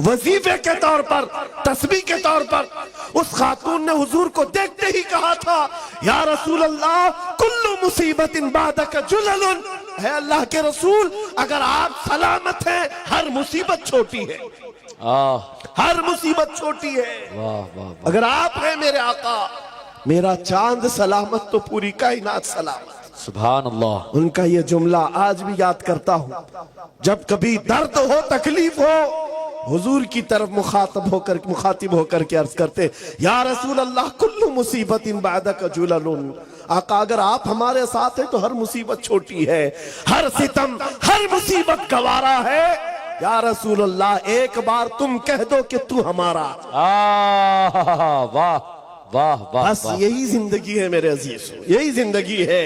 وظیفے کے طور پر، تسبیح کے طور پر۔ اس خاتون نے حضور کو دیکھتے ہی کہا تھا یا رسول اللہ کل مصیبت بعدک جلل، اے اللہ کے رسول اگر آپ سلامت ہیں ہر مصیبت چھوٹی ہے، ہر مصیبت چھوٹی ہے، اگر آپ ہیں میرے آقا، میرا چاند سلامت تو پوری کائنات سلامت۔ سبحان اللہ۔ ان کا یہ جملہ آج بھی یاد کرتا ہوں، جب کبھی درد ہو، تکلیف ہو، حضور کی طرف مخاطب ہو کر کے عرض کرتے یا رسول اللہ کل مصیبت بعدک جلل، آقا اگر آپ ہمارے ساتھ ہیں تو ہر مصیبت چھوٹی ہے، ہر ستم، ہر مصیبت گوارا ہے، یا رسول اللہ ایک بار تم کہہ دو کہ تو ہمارا۔ واہ واہ واہ، بس یہی زندگی ہے میرے عزیز، یہی زندگی ہے۔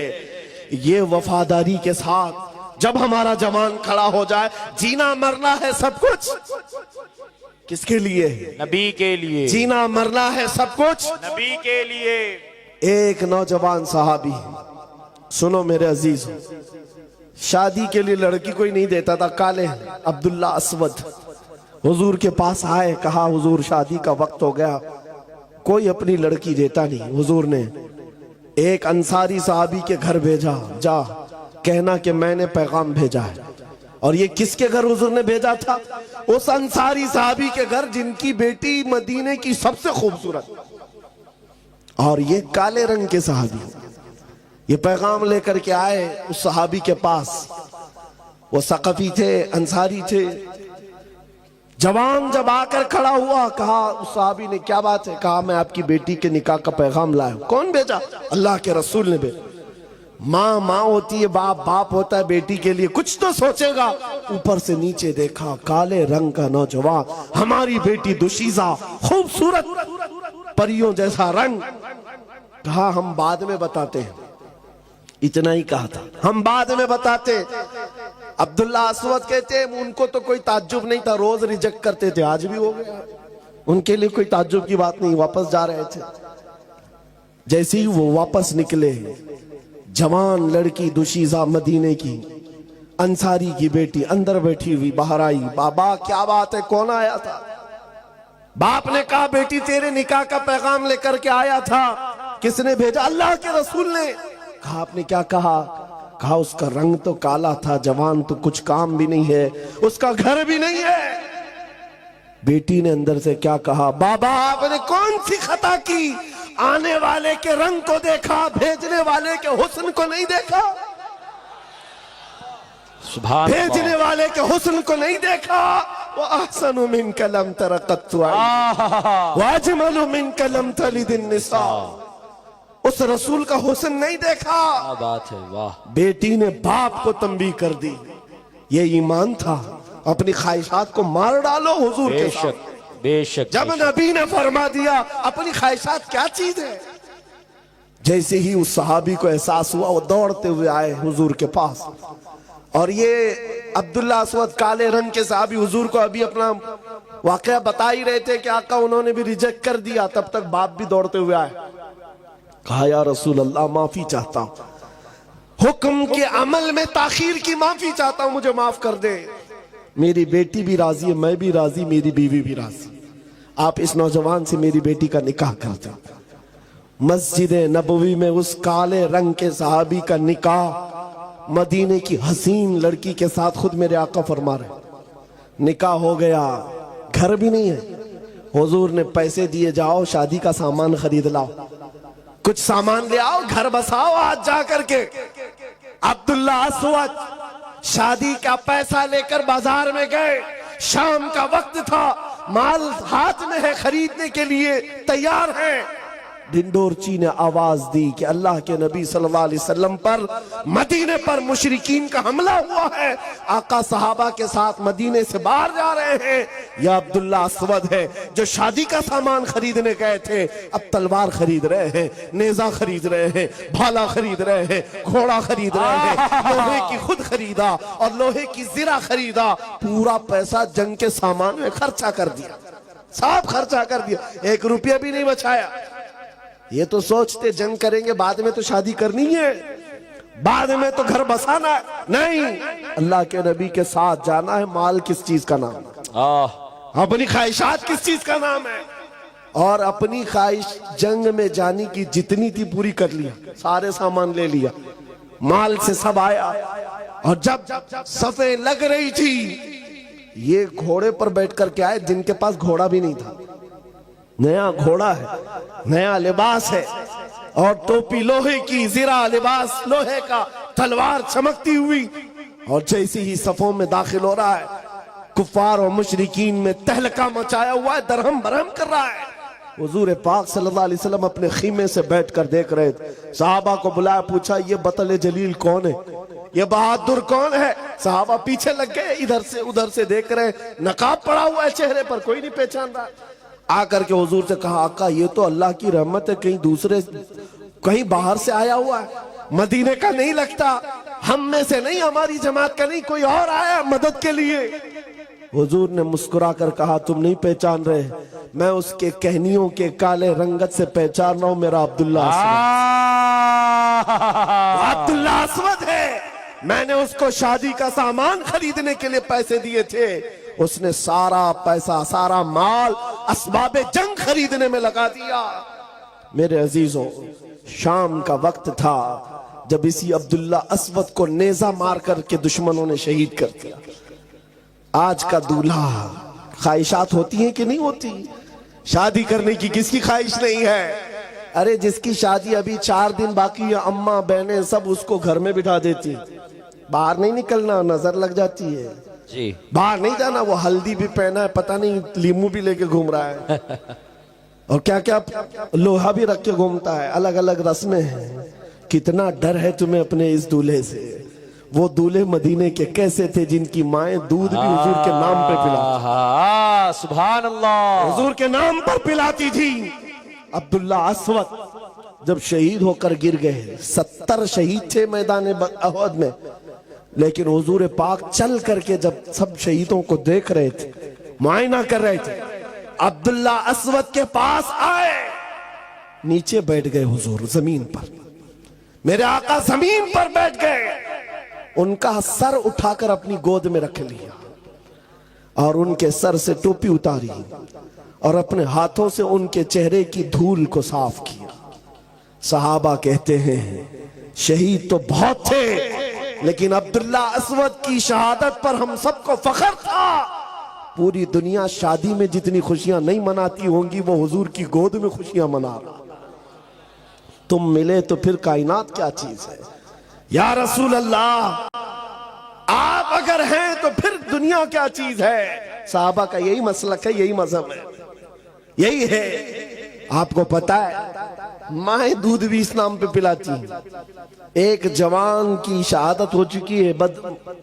یہ وفاداری کے ساتھ جب ہمارا جوان کھڑا ہو جائے، جینا مرنا ہے سب کچھ کس کے لیے؟ نبی کے لیے۔ جینا مرنا ہے سب کچھ نبی کے لیے۔ ایک نوجوان صحابی، سنو میرے عزیز، شادی کے لیے لڑکی کوئی نہیں دیتا تھا. کالے عبداللہ اسود حضور کے پاس آئے, کہا حضور شادی کا وقت ہو گیا, کوئی اپنی لڑکی دیتا نہیں. حضور نے ایک انصاری صحابی کے گھر بھیجا, جا کہنا کہ میں نے پیغام بھیجا ہے. اور یہ کس کے گھر حضور نے بھیجا تھا؟ اس انصاری صحابی کے گھر جن کی بیٹی مدینے کی سب سے خوبصورت, اور یہ کالے رنگ کے صحابی. یہ پیغام لے کر کے آئے اس صحابی کے پاس. وہ ثقفی تھے, انصاری تھے. جوان جب آ کر کھڑا ہوا, کہا اس صحابی نے کیا بات ہے؟ کہا میں آپ کی بیٹی کے نکاح کا پیغام لایا ہوں. کون بھیجا؟ اللہ کے رسول نے بھیجا. ماں ماں ہوتی ہے, باپ باپ ہوتا ہے, بیٹی کے لیے کچھ تو سوچے گا. اوپر سے نیچے دیکھا, کالے رنگ کا نوجوان, ہماری بیٹی دوشیزہ, خوبصورت, پریوں جیسا رنگ. کہا ہم بعد میں بتاتے ہیں. اتنا ہی کہا تھا, ہم بعد میں بتاتے. عبداللہ اسود کہتے ہیں ان کو تو کوئی تعجب نہیں تھا, روز ریجیکٹ کرتے تھے, آج بھی ہو گیا. ان کے لیے کوئی تعجب کی بات نہیں. واپس جا رہے تھے, جیسے ہی وہ واپس نکلے, جوان لڑکی دوشیزہ مدینے کی, انصاری کی بیٹی اندر بیٹھی ہوئی باہر آئی. بابا کیا بات ہے, کون آیا تھا؟ باپ نے کہا بیٹی تیرے نکاح کا پیغام لے کر کے آیا تھا. کس نے بھیجا؟ اللہ کے رسول نے. کہا آپ نے کیا کہا؟ کہا اس کا رنگ تو کالا تھا, جوان تو کچھ کام بھی نہیں ہے, اس کا گھر بھی نہیں ہے. بیٹی نے اندر سے کیا کہا؟ بابا آپ نے کون سی خطا کی؟ آنے والے کے رنگ کو دیکھا, بھیجنے والے کے حسن کو نہیں دیکھا. سبحان اللہ. بھیجنے والے کے حسن کو نہیں دیکھا. وَأَحْسَنُ مِنْكَ لَمْ تَرَ قَطُّ عَيْنٌ وَأَجْمَلُ مِنْكَ لَمْ تَلِدِ النِّسَاءُ. اس رسول کا حسن نہیں دیکھا. کیا بات ہے, واہ. بیٹی نے باپ کو تنبیہ کر دی. یہ ایمان تھا. اپنی خواہشات کو مار ڈالو حضور کے بے ساتھ. شک بے شک. جب نبی نے فرما دیا اپنی خواہشات کیا چیز ہے. جیسے ہی اس صحابی کو احساس ہوا, وہ دوڑتے ہوئے آئے حضور کے پاس. اور یہ عبداللہ اسود کالے رنگ کے صحابی حضور کو ابھی اپنا واقعہ بتا ہی رہے تھے کہ آقا انہوں نے بھی ریجیکٹ کر دیا. تب تک باپ بھی دوڑتے ہوئے آئے. کہا یا رسول اللہ معافی چاہتا ہوں, حکم کے عمل میں تاخیر کی معافی چاہتا ہوں, مجھے معاف کر دے. میری بیٹی بھی راضی ہے, میں بھی راضی, میری بیوی بھی راضی. آپ اس نوجوان سے میری بیٹی کا نکاح کر دیں. مسجد نبوی میں اس کالے رنگ کے صحابی کا نکاح مدینے کی حسین لڑکی کے ساتھ خود میرے آقا فرما رہے. نکاح ہو گیا, گھر بھی نہیں ہے. حضور نے پیسے دیے, جاؤ شادی کا سامان خرید لاؤ, کچھ سامان لے آؤ, گھر بساؤ آج جا کر کے. عبداللہ اسود شادی کا پیسہ لے کر بازار میں گئے. شام کا وقت تھا, مال ہاتھ میں ہے, خریدنے کے لیے تیار ہیں. ڈنڈورچی نے آواز دی کہ اللہ کے نبی صلی اللہ علیہ وسلم پر, مدینے پر مشرکین کا حملہ ہوا ہے. آقا صحابہ کے ساتھ مدینے سے باہر جا رہے ہیں. یہ عبداللہ اسود ہے جو شادی کا سامان خریدنے گئے تھے, اب تلوار خرید رہے ہیں, نیزہ خرید رہے ہیں, بھالا خرید رہے ہیں, گھوڑا خرید رہے ہیں, لوہے کی خود خریدا اور لوہے کی زرہ خریدا. پورا پیسہ جنگ کے سامان میں خرچہ کر دیا, سب خرچہ کر دیا, 1 روپیہ بھی نہیں بچایا. یہ تو سوچتے جنگ کریں گے, بعد میں تو شادی کرنی ہے, بعد میں تو گھر بسانا ہے. نہیں, اللہ کے نبی کے ساتھ جانا ہے. مال کس چیز کا نام ہے؟ اپنی خواہشات کس چیز کا نام ہے؟ اور اپنی خواہش جنگ میں جانے کی جتنی تھی پوری کر لیا, سارے سامان لے لیا, مال سے سب آیا. اور جب صفیں لگ رہی تھی, یہ گھوڑے پر بیٹھ کر کے آئے جن کے پاس گھوڑا بھی نہیں تھا. نیا گھوڑا ہے, نیا لباس ہے, اور ٹوپی لوہے کی, زرہ لباس لوہے کا, تلوار چمکتی ہوئی. اور جیسے ہی صفوں میں داخل ہو رہا ہے, کفار و مشرکین میں تہلکہ مچایا ہوا ہے, درہم برہم کر رہا ہے. حضور پاک صلی اللہ علیہ وسلم اپنے خیمے سے بیٹھ کر دیکھ رہے تھے. صحابہ کو بلایا, پوچھا یہ بطل جلیل کون ہے, یہ بہادر کون ہے؟ صحابہ پیچھے لگ گئے, ادھر سے ادھر سے دیکھ رہے, نقاب پڑا ہوا ہے چہرے پر, کوئی نہیں پہچان رہا. آ کر کے حضور سے کہا آقا یہ تو اللہ کی رحمت ہے, کہیں باہر سے آیا ہوا ہے, مدینے کا نہیں لگتا, ہم میں سے نہیں, ہماری جماعت کا نہیں, کوئی اور آیا مدد کے لیے. حضور نے مسکرا کر کہا تم نہیں پہچان رہے, میں اس کے کہنیوں کے کالے رنگت سے پہچان رہا ہوں, میرا عبداللہ اسود. عبداللہ اسود ہے, میں نے اس کو شادی کا سامان خریدنے کے لیے پیسے دیے تھے، اس نے سارا پیسہ سارا مال اسباب جنگ خریدنے میں لگا دیا۔ میرے عزیزوں، شام کا وقت تھا جب اسی عبداللہ اسود کو نیزہ مار کر کے دشمنوں نے شہید کر دیا۔ آج کا دولہا، خواہشات ہوتی ہیں کہ نہیں ہوتی؟ شادی کرنے کی کس کی خواہش نہیں ہے؟ ارے جس کی شادی ابھی 4 دن باقی ہے، اماں بہنیں سب اس کو گھر میں بٹھا دیتی، باہر نہیں نکلنا، نظر لگ جاتی ہے، جی باہر نہیں جانا، وہ ہلدی بھی پہنا ہے، پتہ نہیں لیمو بھی لے کے گھوم رہا ہے اور کیا کیا لوہا بھی رکھ کے گھومتا ہے، الگ الگ رسمیں ہیں۔ کتنا ڈر ہے تمہیں اپنے اس دولہے سے؟ وہ دولہے مدینے کے کیسے تھے جن کی مائیں دودھ بھی حضور کے نام پہ پلاتی، سبحان اللہ، حضور کے نام پر پلاتی تھی۔ عبداللہ اسود جب شہید ہو کر گر گئے، 70 شہید تھے میدان احد میں، لیکن حضور پاک چل کر کے جب سب شہیدوں کو دیکھ رہے تھے، معائنہ کر رہے تھے، عبداللہ اسود کے پاس آئے، نیچے بیٹھ گئے حضور زمین پر، میرے آقا زمین پر بیٹھ گئے، ان کا سر اٹھا کر اپنی گود میں رکھ لیا اور ان کے سر سے ٹوپی اتاری اور اپنے ہاتھوں سے ان کے چہرے کی دھول کو صاف کیا۔ صحابہ کہتے ہیں شہید تو بہت تھے، لیکن عبداللہ اسود کی شہادت پر ہم سب کو فخر تھا۔ پوری دنیا شادی میں جتنی خوشیاں نہیں مناتی ہوں گی، وہ حضور کی گود میں خوشیاں منا رہا۔ تم ملے تو پھر کائنات کیا چیز ہے؟ یا رسول اللہ، آپ اگر ہیں تو پھر دنیا کیا چیز ہے؟ صحابہ کا یہی مسلک ہے، یہی مذہب ہے، یہی ہے۔ آپ کو پتا ہے مائیں دودھ بھی اس نام پہ پلاتی ہیں۔ ایک جوان کی شہادت ہو چکی ہے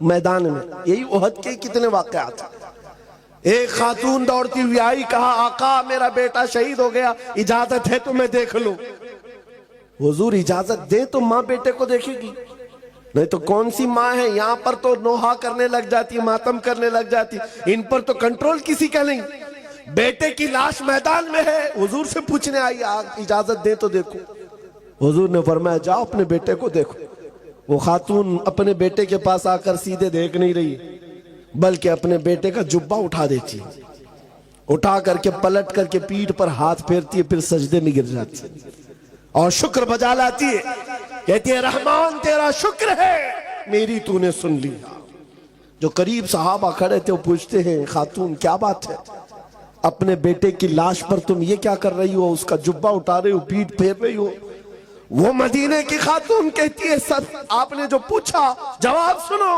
میدان میں، یہی احد کے کتنے واقعات ہیں۔ ایک خاتون دوڑتی ہوئی آئی، کہا آقا میرا بیٹا شہید ہو گیا، اجازت ہے تو میں دیکھ لوں۔ حضور اجازت دے تو ماں بیٹے کو دیکھے گی، نہیں تو کون سی ماں ہے؟ یہاں پر تو نوحہ کرنے لگ جاتی، ماتم کرنے لگ جاتی، ان پر تو کنٹرول کسی کا نہیں۔ بیٹے کی لاش میدان میں ہے، حضور سے پوچھنے آئی اجازت دے تو دیکھو۔ حضور نے فرمایا جاؤ اپنے بیٹے کو دیکھو۔ وہ خاتون اپنے بیٹے کے پاس آ کر سیدھے دیکھ نہیں رہی، بلکہ اپنے بیٹے کا جبہ اٹھا دیتی، اٹھا کر کے پلٹ کر کے پیٹھ پر ہاتھ پھیرتی ہے، پھر سجدے میں گر جاتی اور شکر بجا لاتی ہے، کہتی ہے رحمان تیرا شکر ہے میری تو نے سن لیا۔ جو قریب صحابہ کھڑے تھے وہ پوچھتے ہیں خاتون کیا بات ہے؟ اپنے بیٹے کی لاش پر تم یہ کیا کر رہی ہو؟ اس کا جبہ اٹھا رہی ہو، پیٹھ پھیر رہی ہو۔ وہ مدینے کی خاتون کہتی ہے سر آپ نے جو پوچھا جواب سنو۔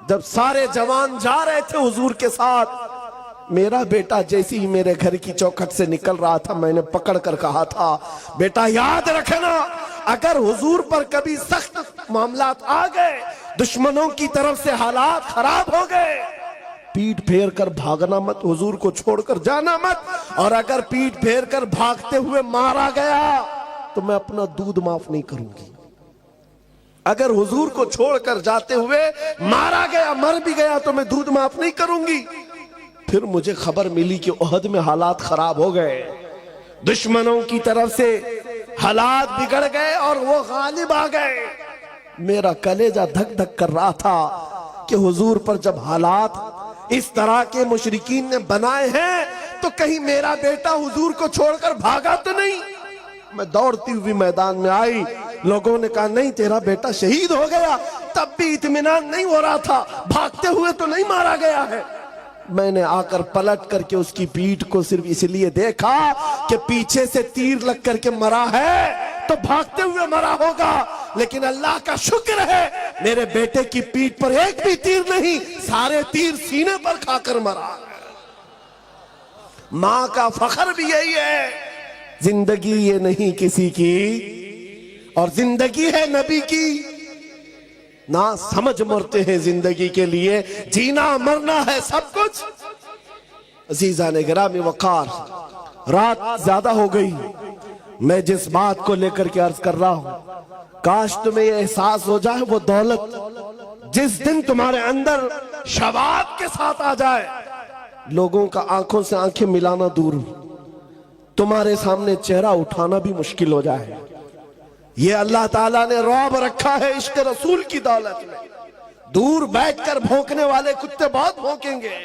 جب سارے جوان جا رہے تھے حضور کے ساتھ، میرا بیٹا جیسے ہی میرے گھر کی چوکھٹ سے نکل رہا تھا، میں نے پکڑ کر کہا تھا بیٹا یاد رکھنا، اگر حضور پر کبھی سخت معاملات آ گئے، دشمنوں کی طرف سے حالات خراب ہو گئے، پیٹھ پھیر کر بھاگنا مت، حضور کو چھوڑ کر جانا مت، اور اگر پیٹھ پھیر کر بھاگتے ہوئے مارا گیا تو میں اپنا دودھ معاف نہیں کروں گی۔ اگر حضور کو چھوڑ کر جاتے ہوئے مارا گیا، مر بھی گیا تو میں دودھ معاف نہیں کروں گی۔ پھر مجھے خبر ملی کہ احد میں حالات خراب ہو گئے، دشمنوں کی طرف سے حالات بگڑ گئے اور وہ غالب آ گئے۔ میرا کلیجہ دھک دھک کر رہا تھا کہ حضور پر جب حالات اس طرح کے مشرکین نے بنائے ہیں تو کہیں میرا بیٹا حضور کو چھوڑ کر بھاگا تو نہیں۔ میں دوڑتی ہوئی میدان میں آئی، لوگوں نے کہا نہیں تیرا بیٹا شہید ہو گیا، تب بھی اطمینان نہیں ہو رہا تھا، بھاگتے ہوئے تو نہیں مارا گیا ہے۔ میں نے آ کر پلٹ کر کے اس کی پیٹھ کو صرف اس لیے دیکھا کہ پیچھے سے تیر لگ کر کے مرا ہے تو بھاگتے ہوئے مرا ہوگا، لیکن اللہ کا شکر ہے میرے بیٹے کی پیٹھ پر ایک بھی تیر نہیں، سارے تیر سینے پر کھا کر مرا۔ ماں کا فخر بھی یہی ہے، زندگی یہ نہیں کسی کی اور زندگی ہے نبی کی، نہ سمجھ مرتے ہیں زندگی کے لیے، جینا مرنا ہے سب کچھ۔ عزیزان گرامی وقار، رات زیادہ ہو گئی، میں جس بات کو لے کر کے عرض کر رہا ہوں، کاش تمہیں یہ احساس ہو جائے وہ دولت جس دن تمہارے اندر شباب کے ساتھ آ جائے، لوگوں کا آنکھوں سے آنکھیں ملانا دور، تمہارے سامنے چہرہ اٹھانا بھی مشکل ہو جائے۔ یہ اللہ تعالیٰ نے رعب رکھا ہے عشق رسول کی دولت میں. دور بیٹھ کر بھونکنے والے کتے بہت بھونکیں گے،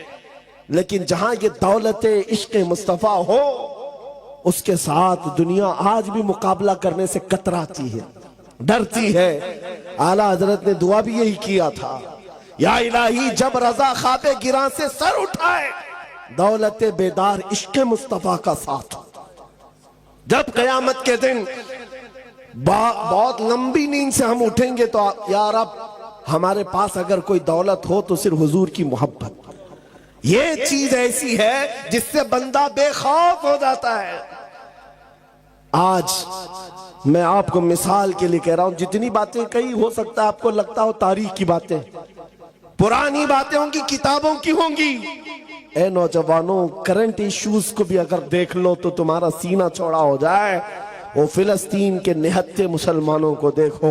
لیکن جہاں یہ دولت عشق مصطفیٰ ہو اس کے ساتھ دنیا آج بھی مقابلہ کرنے سے کتراتی ہے، ڈرتی ہے. اعلیٰ حضرت نے دعا بھی یہی کیا تھا، یا الہی جب رضا خواب گراں سے سر اٹھائے دولت بیدار عشق مصطفیٰ کا ساتھ. جب قیامت کے دن بہت لمبی نیند سے ہم اٹھیں گے تو یا رب ہمارے پاس اگر کوئی دولت ہو تو صرف حضور کی محبت. یہ چیز ایسی ہے جس سے بندہ بے خوف ہو جاتا ہے. آج میں آپ کو مثال کے لیے کہہ رہا ہوں، جتنی باتیں کہی ہو سکتا ہے آپ کو لگتا ہو تاریخ کی باتیں، پرانی باتیں ہوں گی، کتابوں کی ہوں گی. اے نوجوانوں، کرنٹ ایشوز کو بھی اگر دیکھ لو تو تمہارا سینہ چوڑا ہو جائے. وہ فلسطین کے نہتے مسلمانوں کو دیکھو،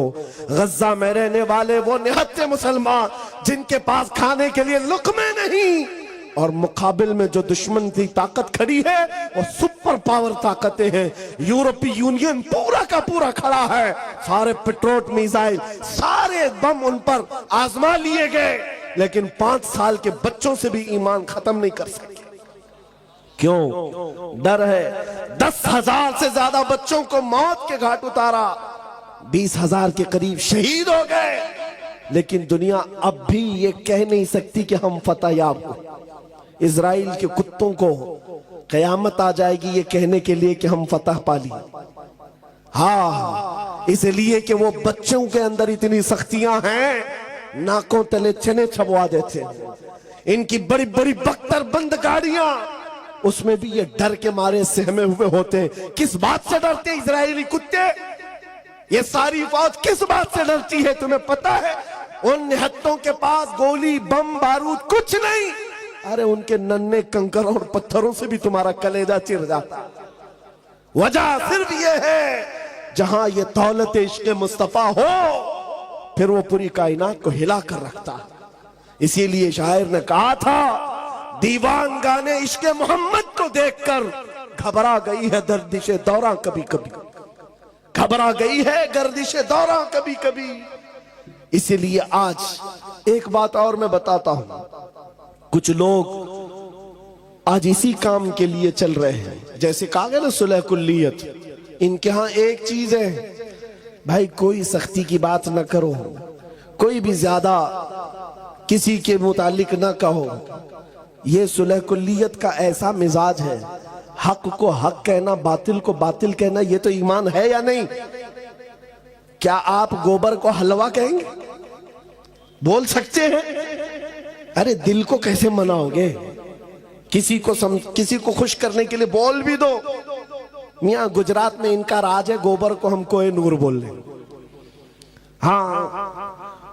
غزہ میں رہنے والے وہ نہتے مسلمان جن کے پاس کھانے کے لیے لقمے نہیں، اور مقابل میں جو دشمن کی طاقت کھڑی ہے وہ سپر پاور طاقتیں ہیں. یورپی یونین پورا کا پورا کھڑا ہے، سارے پیٹروٹ میزائل سارے بم ان پر آزما لیے گئے، لیکن 5 سال کے بچوں سے بھی ایمان ختم نہیں کر سکے. کیوں؟ ڈر ہے. 10,000 سے زیادہ بچوں کو موت کے گھاٹ اتارا، 20,000 کے قریب شہید ہو گئے، لیکن دنیا اب بھی یہ کہہ نہیں سکتی کہ ہم فتح یاب ہو. اسرائیل کے کتوں کو قیامت آ جائے گی یہ کہنے کے لیے کہ ہم فتح پالی. ہاں، اس لیے کہ وہ بچوں کے اندر اتنی سختیاں ہیں، ناکوں تلے چنے چھبوا دیتے. ان کی بڑی بڑی بختر بند گاڑیاں، اس میں بھی یہ ڈر کے مارے سہمے ہوئے ہوتے. کس بات سے ڈرتے اسرائیلی کتے؟ یہ ساری فوج کس بات سے ڈرتی ہے تمہیں پتا ہے؟ ان نہتوں کے پاس گولی بم بارود کچھ نہیں. ارے ان کے ننھے کنکروں اور پتھروں سے بھی تمہارا کلیجہ چر جاتا. وجہ صرف یہ ہے جہاں یہ دولت عشق مصطفیٰ ہو پھر وہ پوری کائنات کو ہلا کر رکھتا. اسی لیے شاعر نے کہا تھا، دیوان گانے عشق محمد کو دیکھ کر گھبرا گئی ہے گردش دوراں کبھی کبھی، گھبرا گئی ہے گردش دوراں کبھی کبھی. اسی لیے آج ایک بات اور میں بتاتا ہوں، کچھ لوگ آج اسی کام کے لیے چل رہے ہیں، جیسے کہا گیا نا صلح کلیت. ان کے ہاں ایک چیز ہے، بھائی کوئی سختی کی بات نہ کرو، کوئی بھی زیادہ کسی کے متعلق نہ کہو. یہ صلح کلیت کا ایسا مزاج ہے، حق کو حق کہنا، باطل کو باطل کہنا. یہ تو ایمان ہے یا نہیں؟ کیا آپ گوبر کو حلوہ کہیں گے؟ بول سکتے ہیں؟ ارے دل کو کیسے مناؤ گے؟ کسی کو خوش کرنے کے لیے بول بھی دو. میاں گجرات میں ان کا راج ہے، گوبر کو ہم کوہ نور بول لیں. ہاں،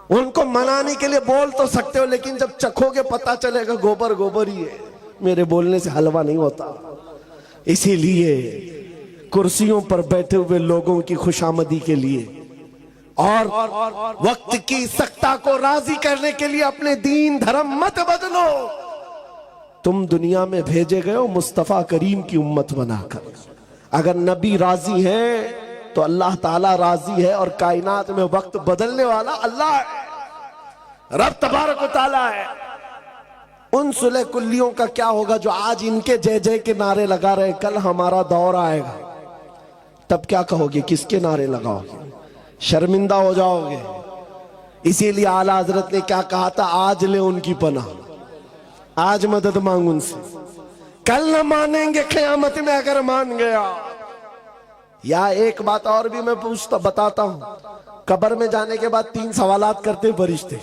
ان کو منانے کے لیے بول تو سکتے ہو، لیکن جب چکھو گے پتہ چلے گا گوبر گوبر ہی ہے. میرے بولنے سے حلوہ نہیں ہوتا. اسی لیے کرسیوں پر بیٹھے ہوئے لوگوں کی خوشامدی کے لیے اور وقت کی سختہ کو راضی کرنے کے لیے اپنے دین دھرم مت بدلو. تم دنیا میں بھیجے گئے ہو مصطفیٰ کریم کی امت بنا کر. اگر نبی راضی ہیں تو اللہ تعالیٰ راضی ہے، اور کائنات میں وقت بدلنے والا اللہ ہے، رب تبارک و تعالیٰ ہے. ان صلح کلیوں کا کیا ہوگا جو آج ان کے جے جے کے نعرے لگا رہے؟ کل ہمارا دور آئے گا، تب کیا کہو گے؟ کس کے نعرے لگاؤ گے؟ شرمندہ ہو جاؤ گے. اسی لیے اعلیٰ حضرت نے کیا کہا تھا؟ آج لے ان کی پناہ، آج مدد مانگ ان سے، کل نہ مانیں گے قیامت میں اگر مان گیا. یا ایک بات اور بھی میں بتاتا ہوں، قبر میں جانے کے بعد 3 سوالات کرتے فرشتے.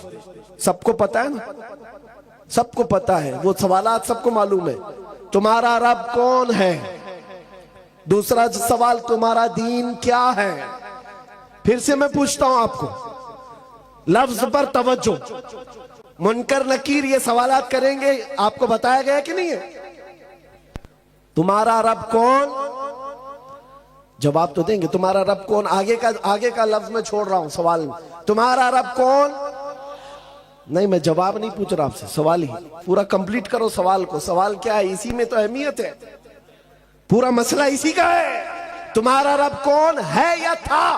سب کو پتا ہے نا؟ سب کو پتا ہے وہ سوالات، سب کو معلوم ہے. تمہارا رب کون ہے؟ دوسرا سوال، تمہارا دین کیا ہے؟ پھر سے میں پوچھتا ہوں آپ کو، لفظ پر توجہ. منکر نکیر یہ سوالات کریں گے، آپ کو بتایا گیا کہ نہیں ہے؟ تمہارا رب کون؟ جواب تو دیں گے. تمہارا رب کون؟ آگے کا لفظ میں چھوڑ رہا ہوں سوال میں. تمہارا رب کون؟ نہیں، میں جواب نہیں پوچھ رہا آپ سے، سوال ہی پورا کمپلیٹ کرو سوال کو. سوال کیا ہے؟ اسی میں تو اہمیت ہے، پورا مسئلہ اسی کا ہے. تمہارا رب کون ہے یا تھا؟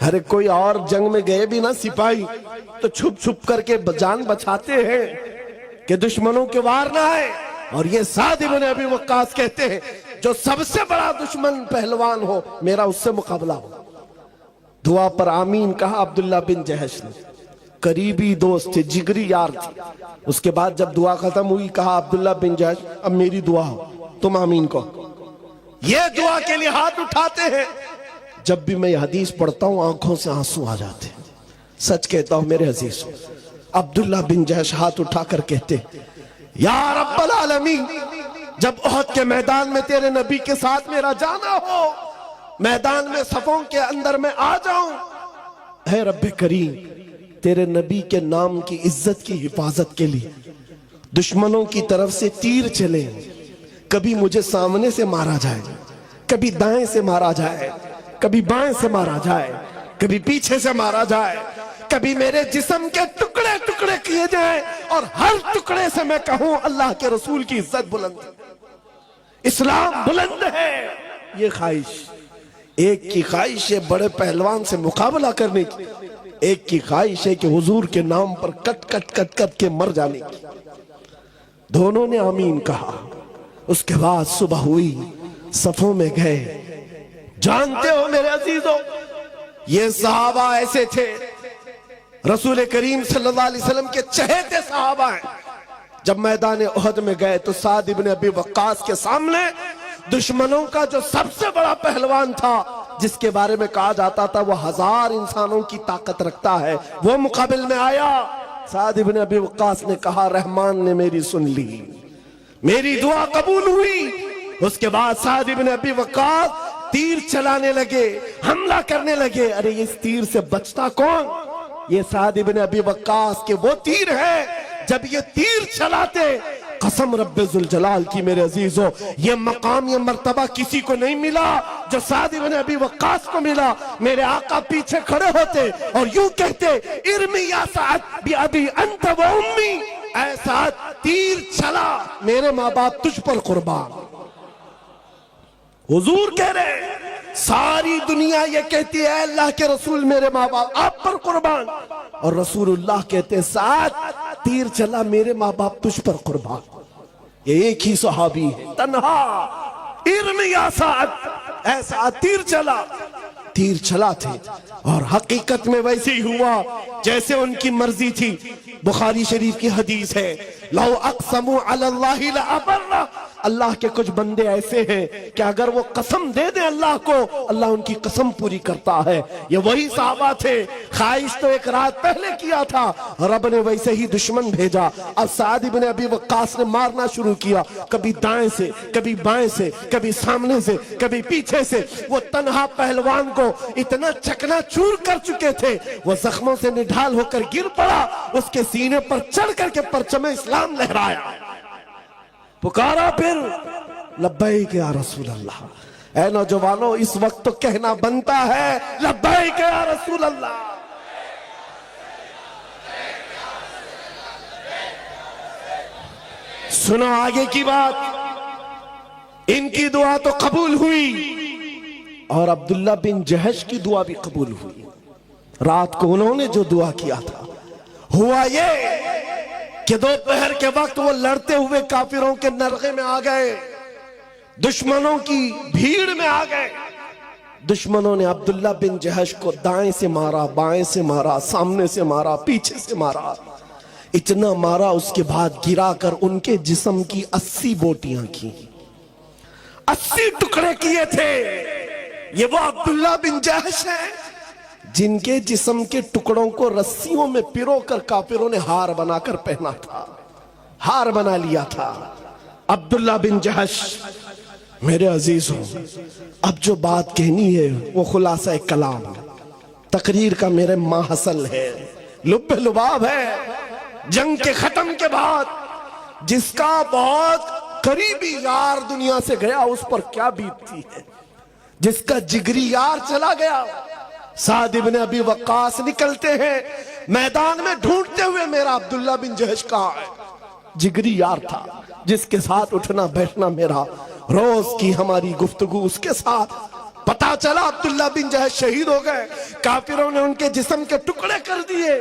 ارے کوئی اور جنگ میں گئے بھی نا سپاہی تو چھپ چھپ کر کے جان بچاتے ہیں کہ دشمنوں کے وار نہ آئے. اور یہ سعد بن ابی وقاص کہتے ہیں جو سب سے بڑا دشمن پہلوان ہو میرا اس سے مقابلہ ہو. دعا پر آمین کہا عبداللہ بن جہش نے. قریبی دوست تھے, جگری یار تھے. اس کے بعد جب دعا ختم ہوئی کہا عبداللہ بن جہش اب میری دعا ہو, تم آمین کہو. یہ دعا کے لیے ہاتھ اٹھاتے ہیں. جب بھی میں یہ حدیث پڑھتا ہوں آنکھوں سے آنسو آ جاتے ہیں. سچ کہتا ہوں میرے عزیز, عبداللہ بن جہش ہاتھ اٹھا کر کہتے یا رب العالمین, جب احد کے میدان میں تیرے نبی کے ساتھ میرا جانا ہو, میدان میں صفوں کے اندر میں آ جاؤں, اے رب کریم تیرے نبی کے نام کی عزت کی حفاظت کے لیے دشمنوں کی طرف سے تیر چلے, کبھی مجھے سامنے سے مارا جائے, کبھی دائیں سے مارا جائے, کبھی بائیں سے مارا جائے, کبھی پیچھے سے مارا جائے, کبھی میرے جسم کے ٹکڑے ٹکڑے کیے جائیں اور ہر ٹکڑے سے میں کہوں اللہ کے رسول کی عزت بلند, اسلام بلند ہے. یہ خواہش, ایک کی خواہش ہے بڑے پہلوان سے مقابلہ کرنے کی, ایک کی خواہش ہے کہ حضور کے نام پر کٹ کٹ کٹ کٹ کے مر جانے کی. دونوں نے آمین کہا. اس کے بعد صبح ہوئی, صفوں میں گئے. جانتے ہو میرے عزیزو, یہ صحابہ ایسے تھے, رسول کریم صلی اللہ علیہ وسلم کے چہیتے صحابہ ہیں. جب میدان احد میں گئے تو سعد بن ابی وقاص کے سامنے دشمنوں کا جو سب سے بڑا پہلوان تھا, جس کے بارے میں کہا جاتا تھا وہ 1000 انسانوں کی طاقت رکھتا ہے, وہ مقابل میں آیا. سعد بن ابی وقاص نے کہا رحمان نے میری سن لی, میری دعا قبول ہوئی. اس کے بعد سعد بن ابی وقاص تیر چلانے لگے, حملہ کرنے لگے. ارے اس تیر سے بچتا کون؟ یہ سعد بن ابی وقاص کے وہ تیر ہے. جب یہ تیر چلاتے, قسم رب ذوالجلال کی میرے عزیزو, یہ مقام یہ مرتبہ کسی کو نہیں ملا جو سعد بن ابی وقاص کو ملا. میرے آقا پیچھے کھڑے ہوتے اور یوں کہتے ارمی یا سعد بی ابی انت و امی, اے سعد تیر چلا, میرے ماں باپ تجھ پر قربان. حضور کہہ رہے, ساری دنیا یہ کہتی ہے اے اللہ کے رسول میرے ماں باپ آپ پر قربان, اور رسول اللہ کہتے ہیں سعد تیر چلا, میرے ماں باپ تجھ پر قربان. یہ ایک ہی صحابی ہے تنہا, ارمی یا سعد, اے سعد تیر چلا. تیر چلا تھے اور حقیقت میں ویسے ہی ہوا جیسے ان کی مرضی تھی. بخاری شریف کی حدیث ہے لو اقسموا علی اللہ لابرہ, اللہ کے کچھ بندے ایسے ہیں کہ اگر وہ قسم دے دیں اللہ کو, اللہ ان کی قسم پوری کرتا ہے. یہ وہی صحابہ تھے, خواہش تو ایک رات پہلے کیا تھا, رب نے ویسے ہی دشمن بھیجا. اب سعد بن ابی وقاص نے مارنا شروع کیا, کبھی دائیں سے, کبھی بائیں سے, کبھی سامنے سے, کبھی پیچھے سے. وہ تنہا پہلوان کو اتنا چکنا چور کر چکے تھے, وہ زخموں سے نڈھال ہو کر گر پڑا, اس کے سینے پر چڑھ کر کے پرچم اسلام لہرایا. پکارا پھر لبیک یا رسول اللہ. اے نوجوانوں اس وقت تو کہنا بنتا ہے لبیک یا رسول اللہ. سنو آگے کی بات, ان کی دعا تو قبول ہوئی اور عبداللہ بن جہش کی دعا بھی قبول ہوئی. رات کو انہوں نے جو دعا کیا تھا, ہوا یہ کہ دوپہر کے وقت وہ لڑتے ہوئے کافروں کے نرغے میں آ گئے, دشمنوں کی بھیڑ میں آ گئے. دشمنوں نے عبداللہ بن جہش کو دائیں سے مارا, بائیں سے مارا, سامنے سے مارا, پیچھے سے مارا. اتنا مارا اس کے بعد گرا کر ان کے جسم کی 80 بوٹیاں کی, 80 ٹکڑے کیے تھے. یہ وہ عبداللہ بن جہش ہے جن کے جسم کے ٹکڑوں کو رسیوں میں پیرو کر کافروں نے ہار بنا کر پہنا تھا, ہار بنا لیا تھا. عبداللہ بن جہش. میرے عزیزوں اب جو بات کہنی ہے وہ خلاصہ کلام, تقریر کا میرے ماحصل ہے, لب لباب ہے. جنگ کے ختم کے بعد جس کا بہت قریبی یار دنیا سے گیا اس پر کیا بیتتی ہے, جس کا جگری یار چلا گیا. سعد بن ابی وقاص نکلتے ہیں میدان میں ڈھونڈتے ہوئے میرا عبداللہ بن جہش کہاں ہے. جگری یار تھا جس کے ساتھ اٹھنا بیٹھنا میرا, روز کی ہماری گفتگو اس کے ساتھ. پتا پتا چلا عبداللہ بن جہش شہید ہو گئے، کافروں نے ان کے جسم کے ٹکڑے کر دیے۔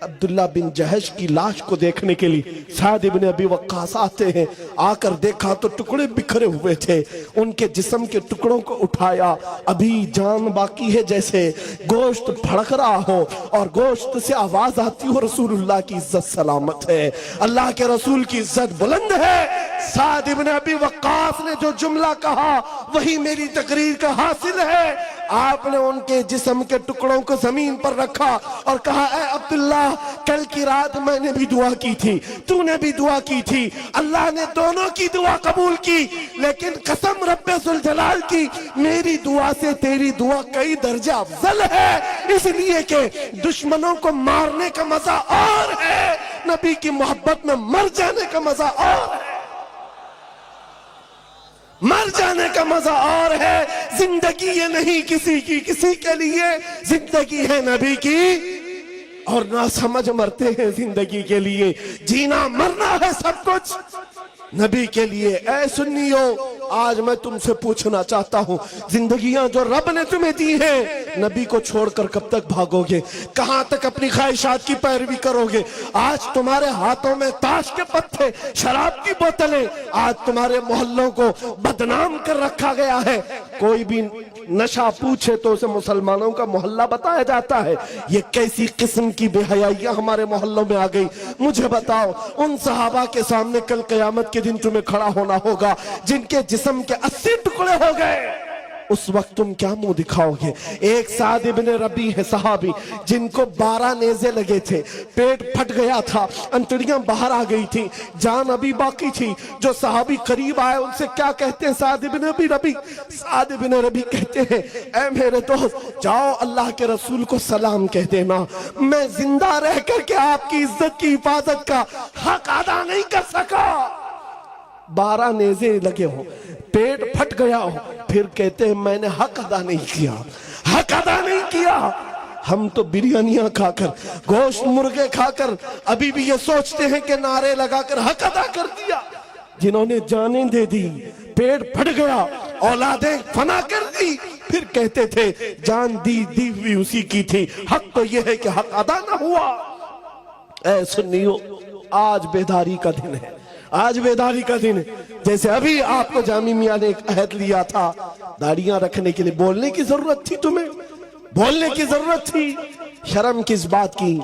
عبداللہ بن جہش کی لاش کو دیکھنے کے لیے سعد ابن ابی وقاص آتے ہیں، آ کر دیکھا تو ٹکڑے بکھرے ہوئے تھے، ان کے جسم کے ٹکڑوں کو اٹھایا، ابھی جان باقی ہے، جیسے گوشت بھڑک رہا ہو اور گوشت سے آواز آتی ہو، رسول اللہ کی عزت سلامت ہے، اللہ کے رسول کی عزت بلند ہے۔ سعد ابن ابی وقاص نے جو جملہ کہا وہی میری تقریر کا حاصل ہے۔ آپ نے ان کے جسم کے ٹکڑوں کو زمین پر رکھا اور کہا، اے عبداللہ، کل کی رات میں نے بھی دعا کی تھی، تو نے بھی دعا کی تھی، اللہ نے دونوں کی دعا قبول کی، لیکن قسم رب ذوالجلال کی، میری دعا سے تیری دعا کئی درجہ افضل ہے، اس لیے کہ دشمنوں کو مارنے کا مزہ اور ہے، نبی کی محبت میں مر جانے کا مزہ اور ہے، مر جانے کا مزہ اور ہے۔ زندگی یہ نہیں کسی کی کسی کے لیے، زندگی ہے نبی کی، اور نہ سمجھ مرتے ہیں زندگی کے لیے، جینا مرنا ہے سب کچھ نبی کے لیے۔ اے سنیو، آج میں تم سے پوچھنا چاہتا ہوں، زندگیاں جو رب نے تمہیں دی ہیں، نبی کو چھوڑ کر کب تک بھاگو گے؟ کہاں تک اپنی خواہشات کی پیروی کرو گے؟ آج تمہارے ہاتھوں میں تاش کے پتے، شراب کی بوتلیں، آج تمہارے محلوں کو بدنام کر رکھا گیا ہے۔ کوئی بھی نشہ پوچھے تو اسے مسلمانوں کا محلہ بتایا جاتا ہے۔ یہ کیسی قسم کی بے حیائیاں ہمارے محلوں میں آ گئی؟ مجھے بتاؤ، ان صحابہ کے سامنے کل قیامت کے دن تمہیں کھڑا ہونا ہوگا جن کے جسم کے 80 ٹکڑے ہو گئے، اس وقت تم کیا منہ دکھاؤ گے؟ ایک سعد ابن ربیع ہے صحابی، جن کو 12 نیزے لگے تھے، پیٹ پھٹ گیا تھا، انتڑیاں باہر آ گئی تھی، جان ابھی باقی تھی۔ جو صحابی قریب آئے ان سے کیا کہتے ہیں؟ سعد ابن ربیع، سعد ابن ربیع کہتے ہیں، اے میرے دوست، جاؤ اللہ کے رسول کو سلام کہہ دینا، میں زندہ رہ کر کے آپ کی عزت کی حفاظت کا حق ادا نہیں کر سکا۔ 12 نیزے لگے ہوں، پیٹ پھٹ گیا ہو، پھر کہتے ہیں میں نے حق ادا نہیں کیا، حق ادا نہیں کیا۔ ہم تو بریانیاں کھا کر، گوشت مرغے کھا کر ابھی بھی یہ سوچتے ہیں کہ نعرے لگا کر حق ادا کر دیا۔ جنہوں نے جانیں دے دی، پیٹ پھٹ گیا، اولادیں فنا کر دی، پھر کہتے تھے جان دی ہوئی اسی کی تھی، حق تو یہ ہے کہ حق ادا نہ ہوا۔ اے سنیو، آج بیداری کا دن ہے، آج بیداری کا دن ہے۔ جیسے ابھی آپ کو جامی میاں نے ایک عہد لیا تھا داڑیاں رکھنے کے لیے، بولنے کی ضرورت تھی، تمہیں بولنے کی ضرورت تھی، شرم کس بات کی؟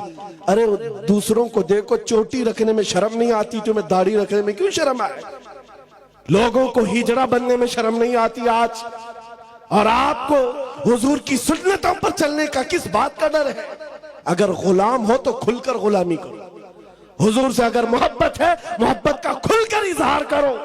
ارے دوسروں کو دیکھو چوٹی رکھنے میں شرم نہیں آتی، تمہیں داڑھی رکھنے میں کیوں شرم آئے؟ لوگوں کو ہجڑا بننے میں شرم نہیں آتی آج، اور آپ کو حضور کی سنتوں پر چلنے کا کس بات کا ڈر ہے؟ اگر غلام ہو تو کھل کر غلامی کرو، حضور سے اگر محبت ہے، محبت کا کھل کر اظہار کرو۔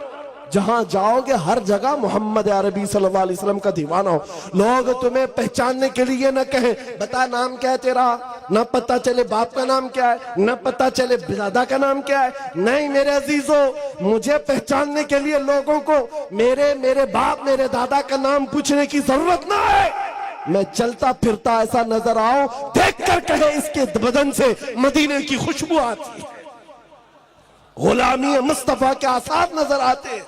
جہاں جاؤ گے ہر جگہ محمد عربی صلی اللہ علیہ وسلم کا دیوانہ ہو، لوگ تمہیں پہچاننے کے لیے نہ کہیں بتا نام کیا ہے تیرا، نہ پتہ چلے باپ کا نام کیا ہے، نہ پتہ چلے دادا کا نام کیا ہے۔ نہیں میرے عزیزو، مجھے پہچاننے کے لیے لوگوں کو میرے باپ میرے دادا کا نام پوچھنے کی ضرورت نہ ہے۔ میں چلتا پھرتا ایسا نظر آؤں، دیکھ کر کہے اس کے بدن سے مدینے کی خوشبو آتی ہے، غلامی مصطفیٰ کے آثار نظر آتے ہیں۔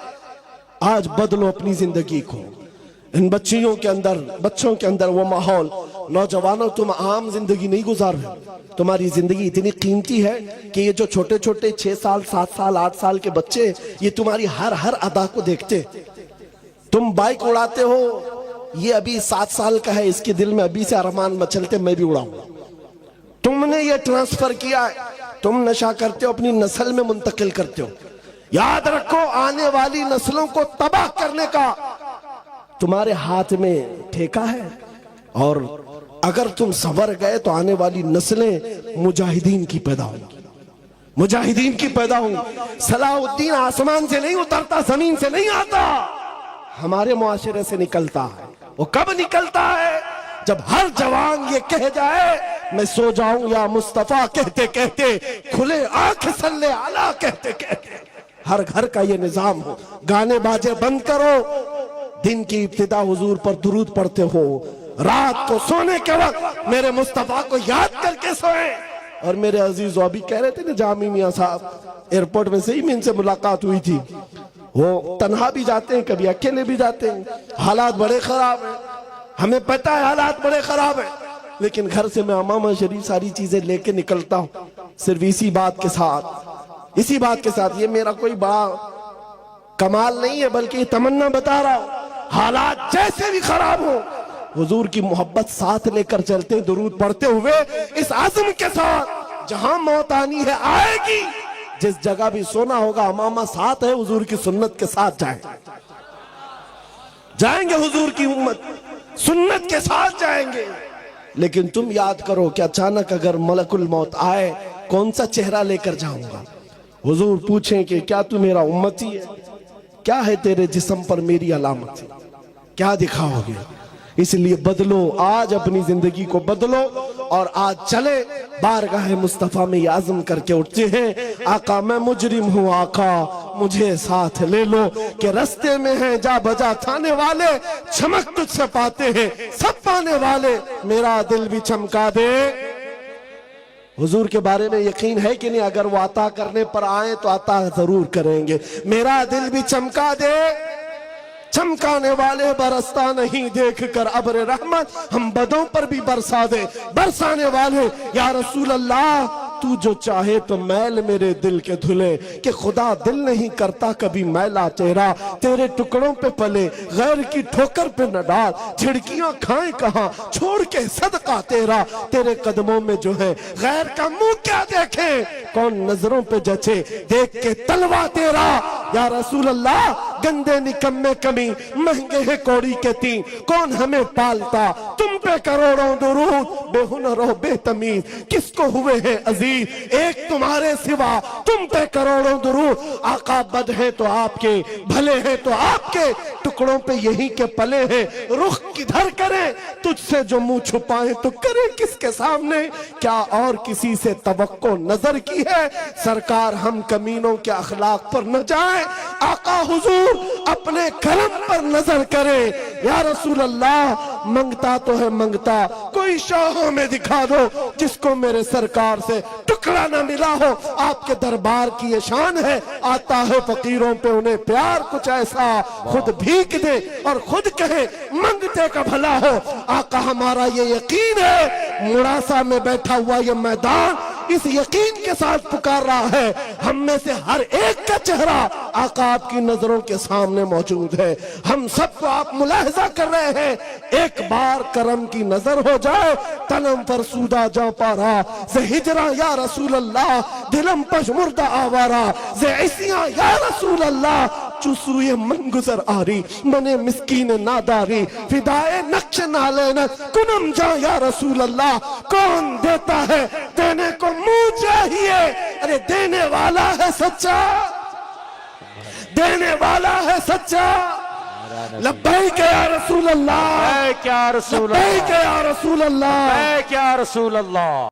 آج بدلو اپنی زندگی کو، ان بچوں کے اندر وہ ماحول۔ نوجوانوں، تم عام زندگی نہیں گزار رہے، تمہاری زندگی اتنی قیمتی ہے کہ یہ جو چھوٹے چھوٹے 6 سال 7 سال 8 سال کے بچے، یہ تمہاری ہر ادا کو دیکھتے۔ تم بائک اڑاتے ہو، یہ ابھی 7 سال کا ہے، اس کے دل میں ابھی سے ارمان مچلتے میں بھی اڑاؤں۔ تم نے یہ ٹرانسفر کیا ہے، تم نشہ کرتے ہو، اپنی نسل میں منتقل کرتے ہو۔ یاد رکھو، آنے والی نسلوں کو تباہ کرنے کا تمہارے ہاتھ میں ٹھیکہ ہے، اور اگر تم سنور گئے تو آنے والی نسلیں مجاہدین کی پیدا ہوں گی، مجاہدین کی پیدا ہوں گی۔ صلاح الدین آسمان سے نہیں اترتا، زمین سے نہیں آتا، ہمارے معاشرے سے نکلتا ہے۔ وہ کب نکلتا ہے؟ جب ہر جوان یہ کہہ جائے میں سو جاؤں یا مصطفیٰ کہتے کہتے، کھلے آنکھ صلی علیہ کہتے کہتے، ہر گھر کا یہ نظام ہو۔ گانے باجے بند کرو، دن کی ابتدا حضور پر درود پڑھتے ہو، رات کو سونے کے وقت میرے مصطفیٰ کو یاد کر کے سوئیں۔ اور میرے عزیزو، ابھی کہہ رہے تھے نا جامی میاں صاحب، ایئرپورٹ میں صحیح میں ان سے ملاقات ہوئی تھی، وہ تنہا بھی جاتے ہیں، کبھی اکیلے بھی جاتے ہیں، حالات بڑے خراب ہیں۔ ہمیں پتہ ہے حالات بڑے خراب ہیں، لیکن گھر سے میں امامہ شریف ساری چیزیں لے کے نکلتا ہوں صرف اسی بات کے ساتھ، یہ میرا کوئی بڑا کمال نہیں ہے بلکہ یہ تمنا بتا رہا ہوں، حالات جیسے بھی خراب ہوں حضور کی محبت ساتھ لے کر چلتے، درود پڑھتے ہوئے اس عزم کے ساتھ جہاں موت آنی ہے آئے گی، جس جگہ بھی سونا ہوگا امامہ ساتھ ہے، حضور کی سنت کے ساتھ جائیں گے حضور کی امت سنت کے ساتھ جائیں گے۔ لیکن تم یاد کرو کہ اچانک اگر ملک الموت آئے کون سا چہرہ لے کر جاؤں گا؟ حضور پوچھیں کہ کیا تو میرا امتی ہے؟ کیا ہے تیرے جسم پر میری علامت؟ کیا دکھاؤ گے؟ اس لیے بدلو، آج اپنی زندگی کو بدلو اور آج چلے بارگاہ مصطفیٰ میں یہ عزم کر کے اٹھتے ہیں، آقا میں مجرم ہوں، آقا مجھے ساتھ لے لو، کہ رستے میں ہیں جا بجا تھانے والے، چمک تجھ سے پاتے ہیں سب پانے والے، میرا دل بھی چمکا دے۔ حضور کے بارے میں یقین ہے کہ نہیں؟ اگر وہ عطا کرنے پر آئیں تو عطا ضرور کریں گے۔ میرا دل بھی چمکا دے، چمکانے والے برستا نہیں دیکھ کر ابر رحمت، ہم بدوں پر بھی برسا دے، برسانے والے یا رسول اللہ تو جو چاہے تو میل میرے دل کے دھلے، کہ خدا دل نہیں کرتا کبھی میلا تیرا، تیرے ٹکڑوں پہ پلے غیر کی ٹھوکر پہ نہ ڈال، جھڑکیاں کھائیں کہاں چھوڑ کے صدقہ تیرا، تیرے قدموں میں جو ہے غیر کا منہ کیا دیکھیں، کون نظروں پہ جچے دیکھ کے تلوا تیرا، یا رسول اللہ گندے نکمے کمی مہنگے ہیں کوڑی کے تین، کون ہمیں پالتا تم پہ کروڑوں درود، بے ہنر و بے تمیز کس کو ہوئے ہیں عزیز، ایک تمہارے سوا تم پہ کروڑوں درود، آقا بد ہے تو آپ کے، بھلے ہیں تو آپ کے، ٹکڑوں پہ یہی کے پلے ہیں، رخ کدھر کریں تجھ سے جو منہ چھپائیں تو کریں کس کے سامنے، کیا اور کسی سے توقع نظر کی ہے، سرکار ہم کمینوں کے اخلاق پر نہ جائیں، آقا حضور اپنے کرم پر نظر کرے، یا رسول اللہ منگتا تو ہے منگتا، کوئی شاہوں میں دکھا دو جس کو میرے سرکار سے ٹکڑا نہ ملا ہو، آپ کے دربار کی یہ شان ہے، آتا ہے فقیروں پہ انہیں پیار کچھ ایسا، خود بھیک دے اور خود کہے منگتے کا بھلا ہو، آقا ہمارا یہ یقین ہے، مڑاسا میں بیٹھا ہوا یہ میدان اس یقین کے ساتھ پکار رہا ہے، ہم میں سے ہر ایک کا چہرہ آقا آپ کی نظروں کے سامنے موجود ہے، ہم سب کو آپ ملاحظہ کر رہے ہیں، ایک بار کرم کی نظر ہو جائے، تنم فرسودہ جاں پارا، زِ ہجرہ یا رسول اللہ، دلم پشمردہ آوارا، زِ عصیاں یا رسول اللہ، چسوئے من گزر آری، من مسکین ناداری، فدائے نقش نالینت، کنم جاں یا رسول اللہ، کون دیتا ہے دینے کو منہ چاہیے، ارے دینے والا ہے سچا، دینے والا ہے سچا، لبیک یا رسول اللہ، لبیک یا رسول اللہ، لبیک یا رسول اللہ، لبیک یا رسول اللہ۔